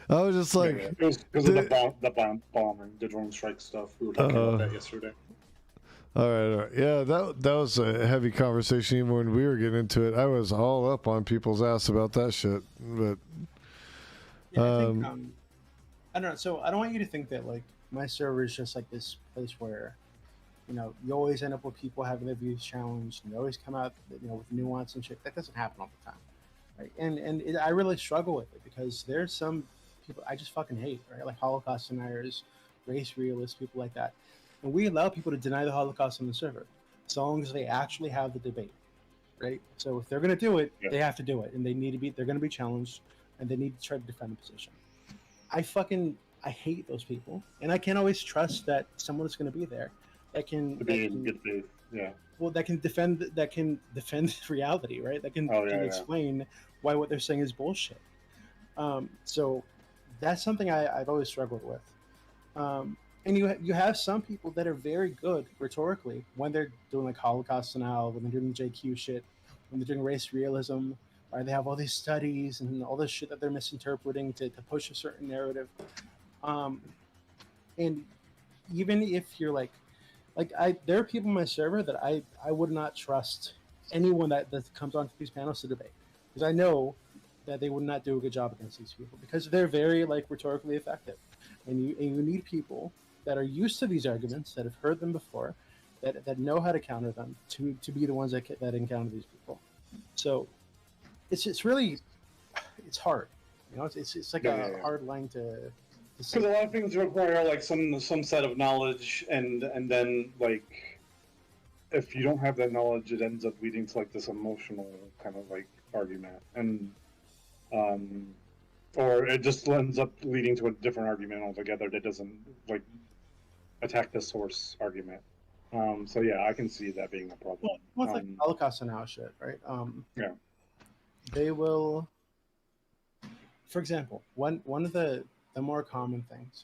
[SPEAKER 3] I was just like,
[SPEAKER 1] it was because of the bombing, the drone strike stuff. We were talking about that yesterday.
[SPEAKER 3] All right. Yeah, that was a heavy conversation. Even when we were getting into it, I was all up on people's ass about that shit. But
[SPEAKER 2] yeah, I think, I don't know. So I don't want you to think that like my server is just like this place where, you know, you always end up with people having their views challenged, and you always come out, you know, with nuance and shit. That doesn't happen all the time, right? And I really struggle with it because there's some people I just fucking hate, right? Like Holocaust deniers, race realists, people like that. And we allow people to deny the Holocaust on the server, as long as they actually have the debate, right? So if they're going to do it, they have to do it, and they're going to be challenged, and they need to try to defend the position. I hate those people, and I can't always trust that someone is going to be there that can
[SPEAKER 1] Good faith. Yeah.
[SPEAKER 2] Well, that can defend reality, right? That can explain why what they're saying is bullshit. So that's something I've always struggled with. And you have some people that are very good rhetorically when they're doing like Holocaust denial, when they're doing JQ shit, when they're doing race realism, or they have all these studies and all this shit that they're misinterpreting to push a certain narrative. And even if you're there are people in my server that I would not trust anyone that comes onto these panels to debate, because I know that they would not do a good job against these people because they're very like rhetorically effective, and you need people that are used to these arguments, that have heard them before, that know how to counter them to be the ones that encounter these people. So it's really hard, you know. It's like a hard line to
[SPEAKER 1] because a lot of things require like some set of knowledge, and then like if you don't have that knowledge, it ends up leading to like this emotional kind of like argument, and or it just ends up leading to a different argument altogether that doesn't like attack the source argument. So yeah, I can see that being a problem.
[SPEAKER 2] Well, it's like Holocaust and shit, right?
[SPEAKER 1] Yeah.
[SPEAKER 2] They will, for example, one of the more common things,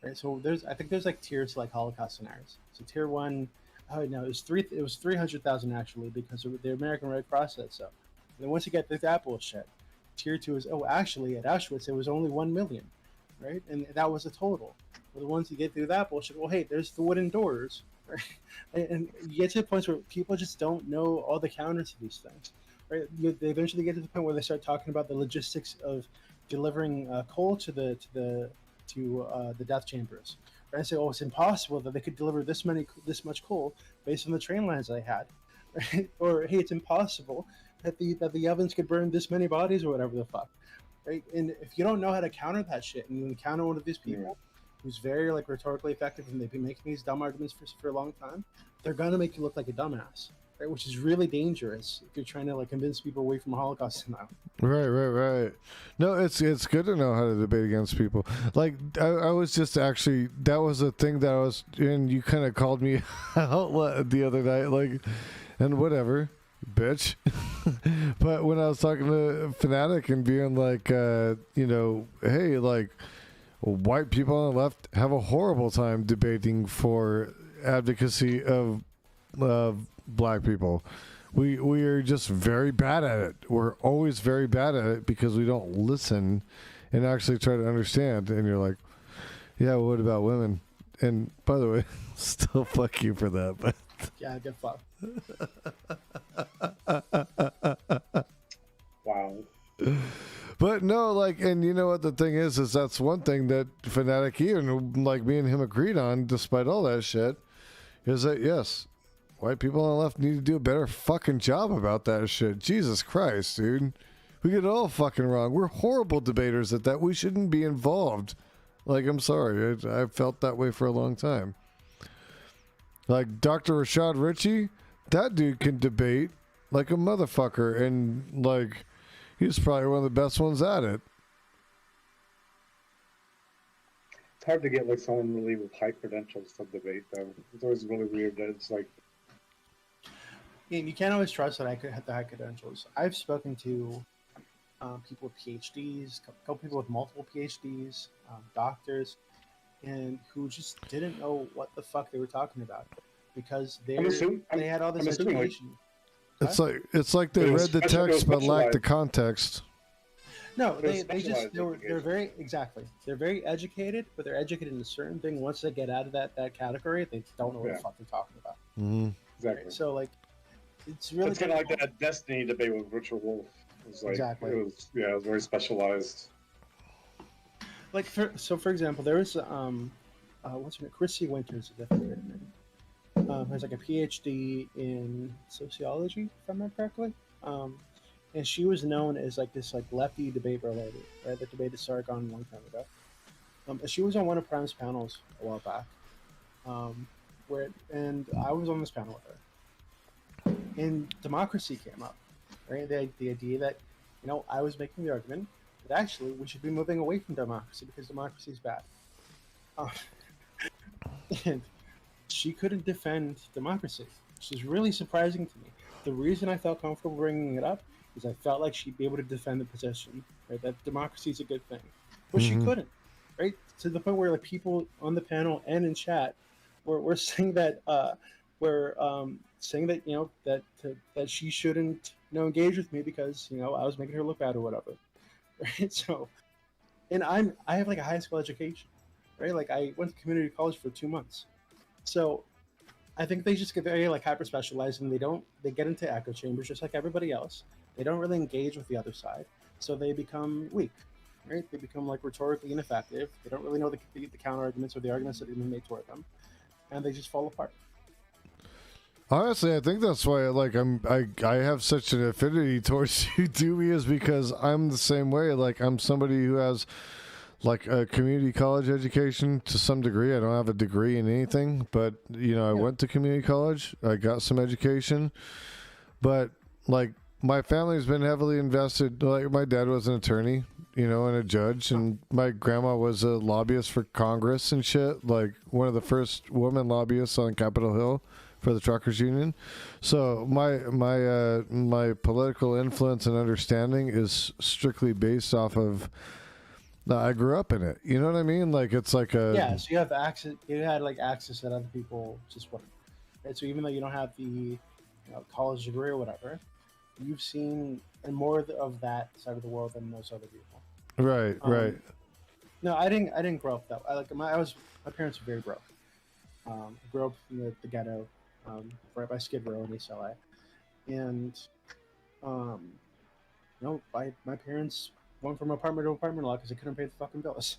[SPEAKER 2] right? So I think there's like tiers like Holocaust scenarios. So tier 1, oh no, it was 300,000 actually, because of the American Red Cross said so. And then once you get that bullshit, tier 2 is, oh, actually at Auschwitz it was only 1 million, right? And that was a total. Well, the ones you get through that bullshit, well, hey, there's the wooden doors, right? And you get to the point where people just don't know all the counters to these things, right? They eventually get to the point where they start talking about the logistics of delivering coal to the death chambers, right? And say, oh, it's impossible that they could deliver this much coal based on the train lines they had, right? Or hey, it's impossible that the ovens could burn this many bodies or whatever the fuck, right? And if you don't know how to counter that shit, and you encounter one of these people who's very like rhetorically effective, and they've been making these dumb arguments for a long time, they're gonna make you look like a dumbass, right? Which is really dangerous if you're trying to like convince people away from Holocaust denial.
[SPEAKER 3] Right. No, it's good to know how to debate against people. Like I was just actually, that was a thing that I was, and you kind of called me out the other night, like, and whatever, bitch. But when I was talking to Fanatic and being like, you know, hey, like, white people on the left have a horrible time debating for advocacy of black people. We are just very bad at it. We're always very bad at it because we don't listen and actually try to understand. And you're like, yeah, well, what about women? And by the way, still fuck you for that. But
[SPEAKER 2] yeah, get fucked.
[SPEAKER 1] Wow.
[SPEAKER 3] But no, like, and you know what the thing is that's one thing that Fanatic Ian, like me and him agreed on, despite all that shit, is that yes, white people on the left need to do a better fucking job about that shit. Jesus Christ, dude. We get it all fucking wrong. We're horrible debaters at that. We shouldn't be involved. Like, I'm sorry. I've felt that way for a long time. Like, Dr. Rashad Ritchie, that dude can debate like a motherfucker. And, like, he's probably one of the best ones at it.
[SPEAKER 1] It's hard to get, like, someone really with high credentials to debate, though. It's always really weird that it's like...
[SPEAKER 2] You can't always trust that I could have the high credentials. I've spoken to people with PhDs, a couple people with multiple PhDs, doctors, and who just didn't know what the fuck they were talking about because they had all this education.
[SPEAKER 3] It's like they read the text but lacked the context.
[SPEAKER 2] No, they're very they're very educated, but they're educated in a certain thing. Once they get out of that category, they don't know what the fuck they're talking about.
[SPEAKER 3] Mm-hmm.
[SPEAKER 1] Exactly.
[SPEAKER 2] Right? So like, it's really
[SPEAKER 1] kind of like that Destiny debate with Richard Wolff. It was like,
[SPEAKER 2] exactly.
[SPEAKER 1] It was very specialized.
[SPEAKER 2] Like for example, there was what's her name? Chrissy Winters is I think her name. Has like a PhD in sociology, if I remember correctly. And she was known as like this like lefty debate lady, right? That debated Sargon a long time ago. And she was on one of Prime's panels a while back, and I was on this panel with her. And democracy came up, right? The idea that, I was making the argument that actually we should be moving away from democracy because democracy is bad. And she couldn't defend democracy, which is really surprising to me. The reason I felt comfortable bringing it up is I felt like she'd be able to defend the position, right? That democracy is a good thing, but she couldn't, right? To the point where like people on the panel and in chat were saying that that she shouldn't engage with me because I was making her look bad or whatever, right? So, and I have like a high school education, right? Like I went to community college for 2 months, so I think they just get very like hyper specialized and they get into echo chambers just like everybody else. They don't really engage with the other side, so they become weak, right? They become like rhetorically ineffective. They don't really know the counter arguments or the arguments that have been made toward them, and they just fall apart.
[SPEAKER 3] Honestly, I think that's why I have such an affinity towards you, Dooby, is because I'm the same way. Like I'm somebody who has like a community college education to some degree. I don't have a degree in anything, but I went to community college. I got some education, but like my family's been heavily invested. Like my dad was an attorney, and a judge, and my grandma was a lobbyist for Congress and shit. Like one of the first woman lobbyists on Capitol Hill for the truckers union. So my political influence and understanding is strictly based off of I grew up in it. You know what I mean? Like it's like a
[SPEAKER 2] so you have access. You had like access that other people just wouldn't. Right? So even though you don't have the college degree or whatever, you've seen more of that side of the world than most other people.
[SPEAKER 3] Right. Right.
[SPEAKER 2] No, I didn't grow up that. My parents were very broke. I grew up in the ghetto, right by Skid Row in East LA, and my parents went from apartment to apartment a lot because they couldn't pay the fucking bills.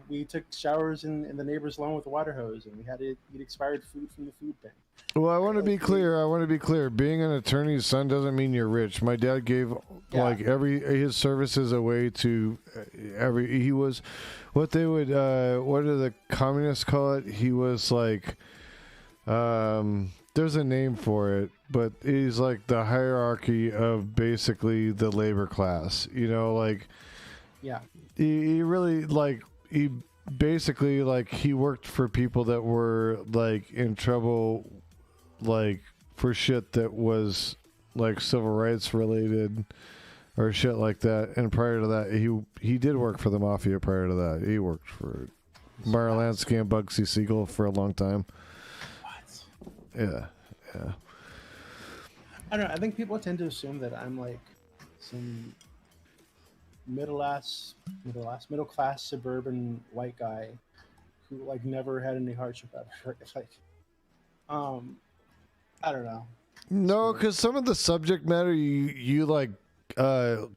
[SPEAKER 2] We took showers in the neighbor's lawn with a water hose, and we had to eat expired food from the food bin.
[SPEAKER 3] Well, I want to be clear. Being an attorney's son doesn't mean you're rich. My dad gave like his services away to he was what they would what do the communists call it? He was like there's a name for it, but he's like the hierarchy of basically the labor class. He really like he basically like he worked for people that were like in trouble, like for shit that was like civil rights related or shit like that. And prior to that, he did work for the mafia. Prior to that, he worked for Meyer Lansky and Bugsy Siegel for a long time. Yeah.
[SPEAKER 2] I don't know. I think people tend to assume that I'm like some middle class suburban white guy who like never had any hardship ever. It's like, I don't know.
[SPEAKER 3] No, because some of the subject matter you like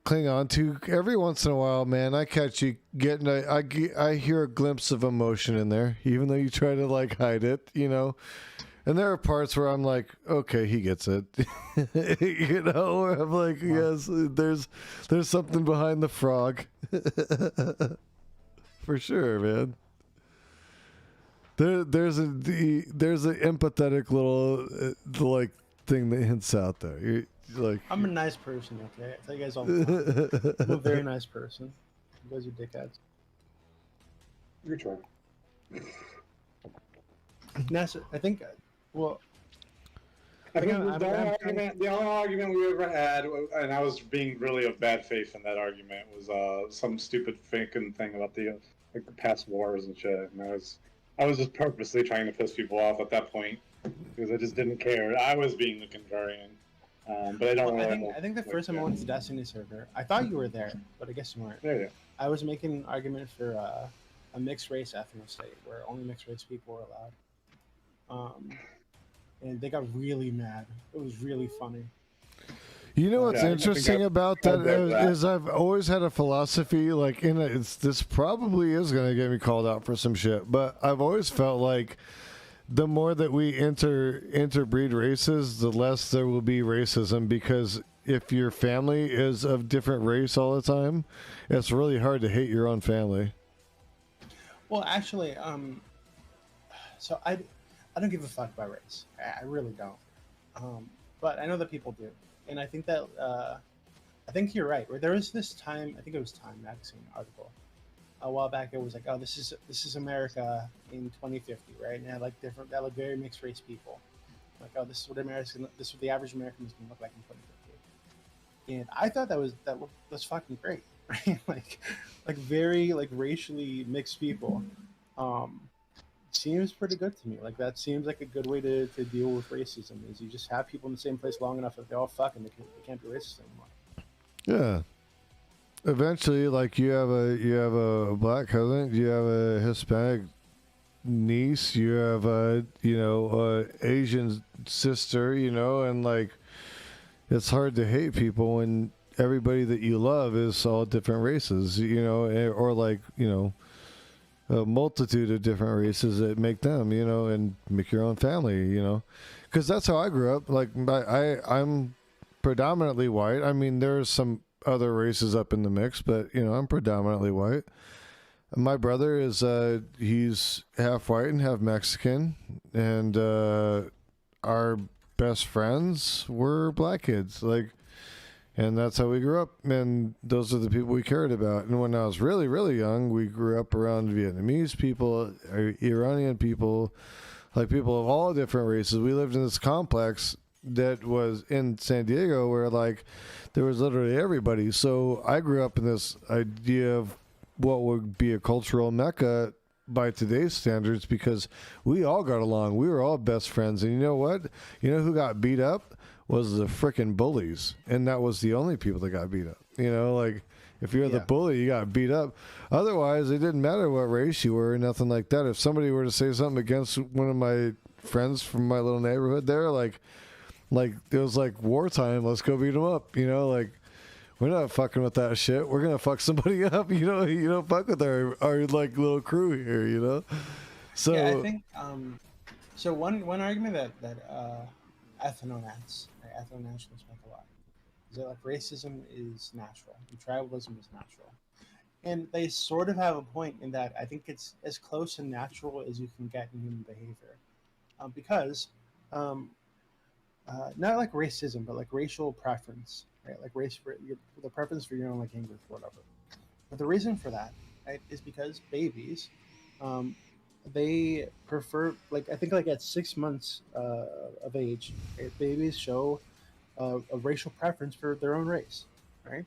[SPEAKER 3] cling on to. Every once in a while, man, I catch you getting I hear a glimpse of emotion in there, even though you try to like hide it, you know. And there are parts where I'm like, okay, he gets it, you know. Where I'm like, yes, there's something behind the frog, for sure, man. There's an empathetic little like thing that hints out there. You're like,
[SPEAKER 2] I'm a nice person, okay? I tell you guys all the time. I'm a very nice person. You guys are dickheads.
[SPEAKER 1] You're trying.
[SPEAKER 2] NASA, I think. Well,
[SPEAKER 1] I think
[SPEAKER 2] I'm-
[SPEAKER 1] the only argument we ever had, and I was being really of bad faith in that argument, was some stupid freaking thing about the past wars and shit. And I was just purposely trying to piss people off at that point because I just didn't care. I was being the contrarian, but I don't.
[SPEAKER 2] I think the first time I went to Destiny server, I thought you were there, but I guess you weren't.
[SPEAKER 1] Yeah.
[SPEAKER 2] I was making an argument for a mixed race ethno state where only mixed race people were allowed. And they got really mad. It was really funny.
[SPEAKER 3] You know what's
[SPEAKER 1] Yeah,
[SPEAKER 3] interesting about that is I've always had a philosophy like this probably is going to get me called out for some shit, but I've always felt like the more that we interbreed races, the less there will be racism, because if your family is of different race all the time, it's really hard to hate your own family.
[SPEAKER 2] Well, actually, so I don't give a fuck about race. I really don't. But I know that people do. And I think that, I think you're right. Where there was this Time, I think it was Time magazine article a while back. It was like, oh, this is America in 2050, right? And it had like very mixed race people. Like, oh, this is what the average American is going to look like in 2050. And I thought that was fucking great, right? like very like racially mixed people. Seems pretty good to me. Like that seems like a good way to deal with racism. Is you just have people in the same place long enough that they all fuck and they can't be racist anymore.
[SPEAKER 3] Yeah. Eventually, like you have a black cousin, you have a Hispanic niece, you have a Asian sister, and like it's hard to hate people when everybody that you love is all different races, or like a multitude of different races that make them, and make your own family, because that's how I grew up. Like I'm predominantly white. I mean, there's some other races up in the mix, but I'm predominantly white. My brother is he's half white and half Mexican, and our best friends were black kids, and that's how we grew up, and those are the people we cared about. And when I was really, really young, we grew up around Vietnamese people, Iranian people, like people of all different races. We lived in this complex that was in San Diego where like there was literally everybody. So I grew up in this idea of what would be a cultural mecca by today's standards, because we all got along. We were all best friends. And you know what? You know who got beat up? Was the frickin' bullies, and that was the only people that got beat up. Like if you're the bully, you got beat up. Otherwise, it didn't matter what race you were or nothing like that. If somebody were to say something against one of my friends from my little neighborhood there, like it was like wartime. Let's go beat them up. Like we're not fucking with that shit. We're gonna fuck somebody up. You don't fuck with our like little crew here. So
[SPEAKER 2] yeah, I think so. One argument that ethno-nats, right, ethno-nationalists make a lot, is that like racism is natural and tribalism is natural, and they sort of have a point in that I think it's as close and natural as you can get in human behavior, because not like racism, but like racial preference, right? Like the preference for your own like English or whatever. But the reason for that, right, is because babies, they prefer, like I think like at 6 months of age, right, babies show a racial preference for their own race, right?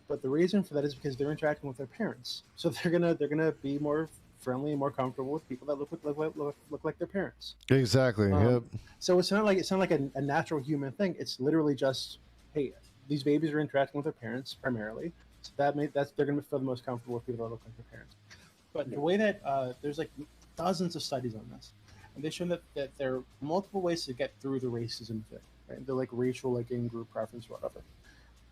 [SPEAKER 2] But the reason for that is because they're interacting with their parents, so they're gonna be more friendly and more comfortable with people that look like their parents.
[SPEAKER 3] Exactly. Yep.
[SPEAKER 2] So it's not like a natural human thing. It's literally just, hey, these babies are interacting with their parents primarily, so they're gonna feel the most comfortable with people that look like their parents. But the way that there's like dozens of studies on this, and they show that there are multiple ways to get through the racism thing, right? They're like racial, like in-group preference, whatever.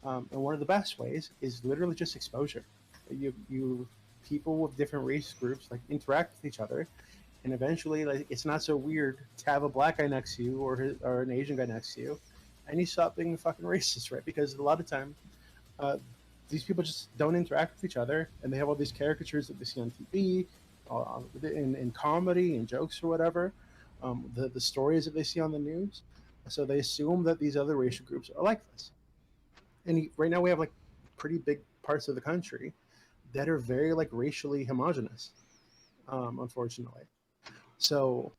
[SPEAKER 2] And one of the best ways is literally just exposure. You people with different race groups like interact with each other, and eventually, like, it's not so weird to have a black guy next to you or an Asian guy next to you, and you stop being fucking racist, right? Because a lot of time, these people just don't interact with each other, and they have all these caricatures that they see on TV, in comedy and jokes or whatever, the stories that they see on the news. So they assume that these other racial groups are like this. And right now we have like pretty big parts of the country that are very like racially homogenous, unfortunately. So,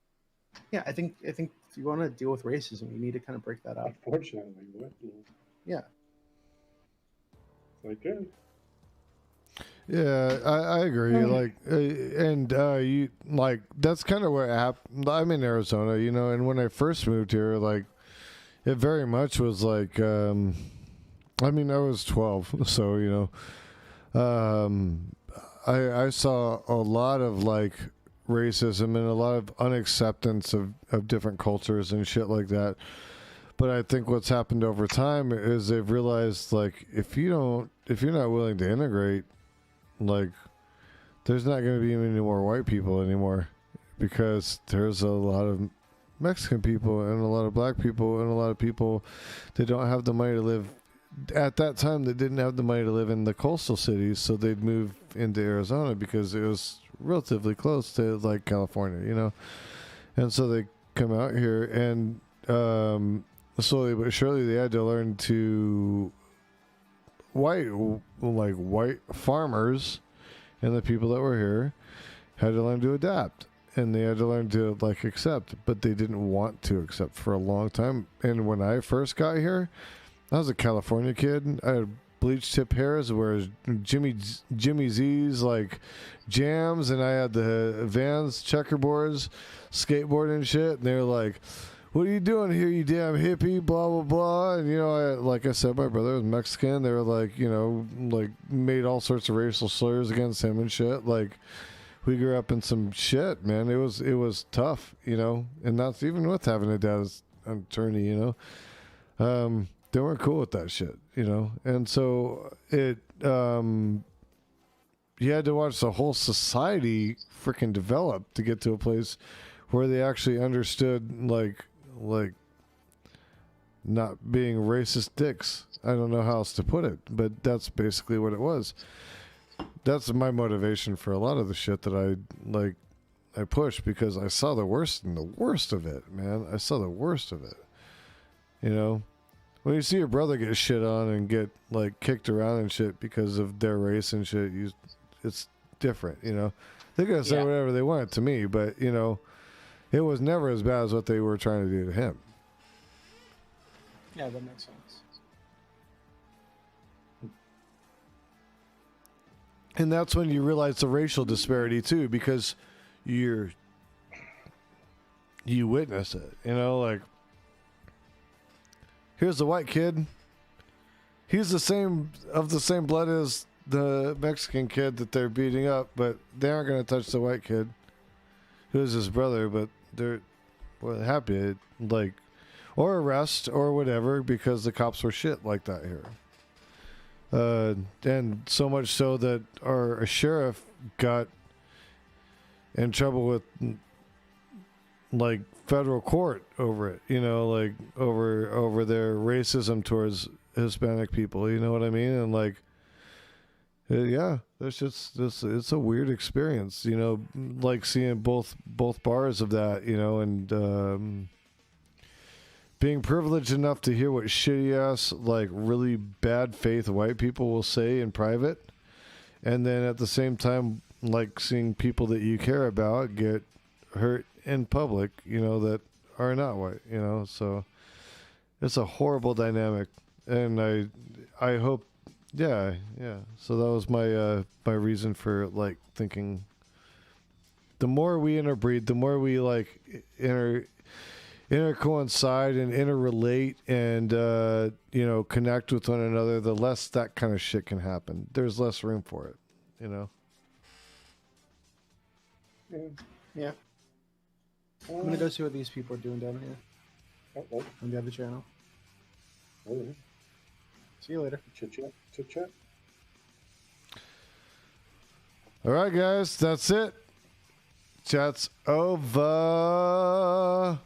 [SPEAKER 2] yeah, I think if you want to deal with racism, you need to kind of break that up.
[SPEAKER 1] Unfortunately, what?
[SPEAKER 2] Yeah.
[SPEAKER 1] Like good.
[SPEAKER 3] Yeah, I agree. Like, and you like that's kind of where happened. I'm in Arizona, you know, and when I first moved here, like, it very much was like, I mean, I was 12, so you know, I saw a lot of like racism and a lot of unacceptance of different cultures and shit like that. But I think what's happened over time is they've realized, like, if you're not willing to integrate, like, there's not going to be any more white people anymore, because there's a lot of Mexican people and a lot of black people and a lot of people that don't have the money to live. At that time, they didn't have the money to live in the coastal cities, so they'd move into Arizona because it was relatively close to, like, California, you know? And so they come out here, and slowly but surely they had to learn to white farmers and the people that were here had to learn to adapt, and they had to learn to, like, accept, but they didn't want to accept for a long time. And when I first got here, I was a California kid. I had bleached tip hairs, whereas Jimmy Z's like jams, and I had the Vans checkerboards, skateboarding shit, and they were like, "What are you doing here, you damn hippie?" Blah blah blah. And you know, like I said, my brother was Mexican. They were like, you know, like made all sorts of racial slurs against him and shit. Like, we grew up in some shit, man. It was tough, you know, and that's even with having a dad as an attorney, you know. They weren't cool with that shit, you know, and so you had to watch the whole society freaking develop to get to a place where they actually understood, like not being racist dicks. I don't know how else to put it, but that's basically what it was. That's my motivation for a lot of the shit that I push, because I saw the worst and the worst of it, man. I saw the worst of it, you know. When you see your brother get shit on and get, like, kicked around and shit because of their race and shit, it's different, you know. They're gonna say whatever they want to me, but, you know, it was never as bad as what they were trying to do to him.
[SPEAKER 2] Yeah, that makes sense.
[SPEAKER 3] And that's when you realize the racial disparity too, because you witness it, you know, like, here's the white kid. He's the same blood as the Mexican kid that they're beating up, but they aren't going to touch the white kid, who's his brother, but they're happy, like, or arrest or whatever, because the cops were shit like that here. And so much so that our sheriff got in trouble with, like, federal court over it, you know, like over their racism towards Hispanic people, you know what I mean? And, like, yeah, there's just this, it's a weird experience, you know, like seeing both bars of that, you know, and being privileged enough to hear what shitty ass, like, really bad faith white people will say in private, and then at the same time, like, seeing people that you care about get hurt in public, you know, that are not white, you know. So it's a horrible dynamic, and I hope, yeah. So that was my my reason for, like, thinking the more we interbreed, the more we, like, intercoincide and interrelate and you know, connect with one another, the less that kind of shit can happen. There's less room for it, you know.
[SPEAKER 2] Yeah. I'm gonna go see what these people are doing down here on the other channel. See you later.
[SPEAKER 1] Chit chat. Chit chat.
[SPEAKER 3] All right, guys, that's it. Chat's over.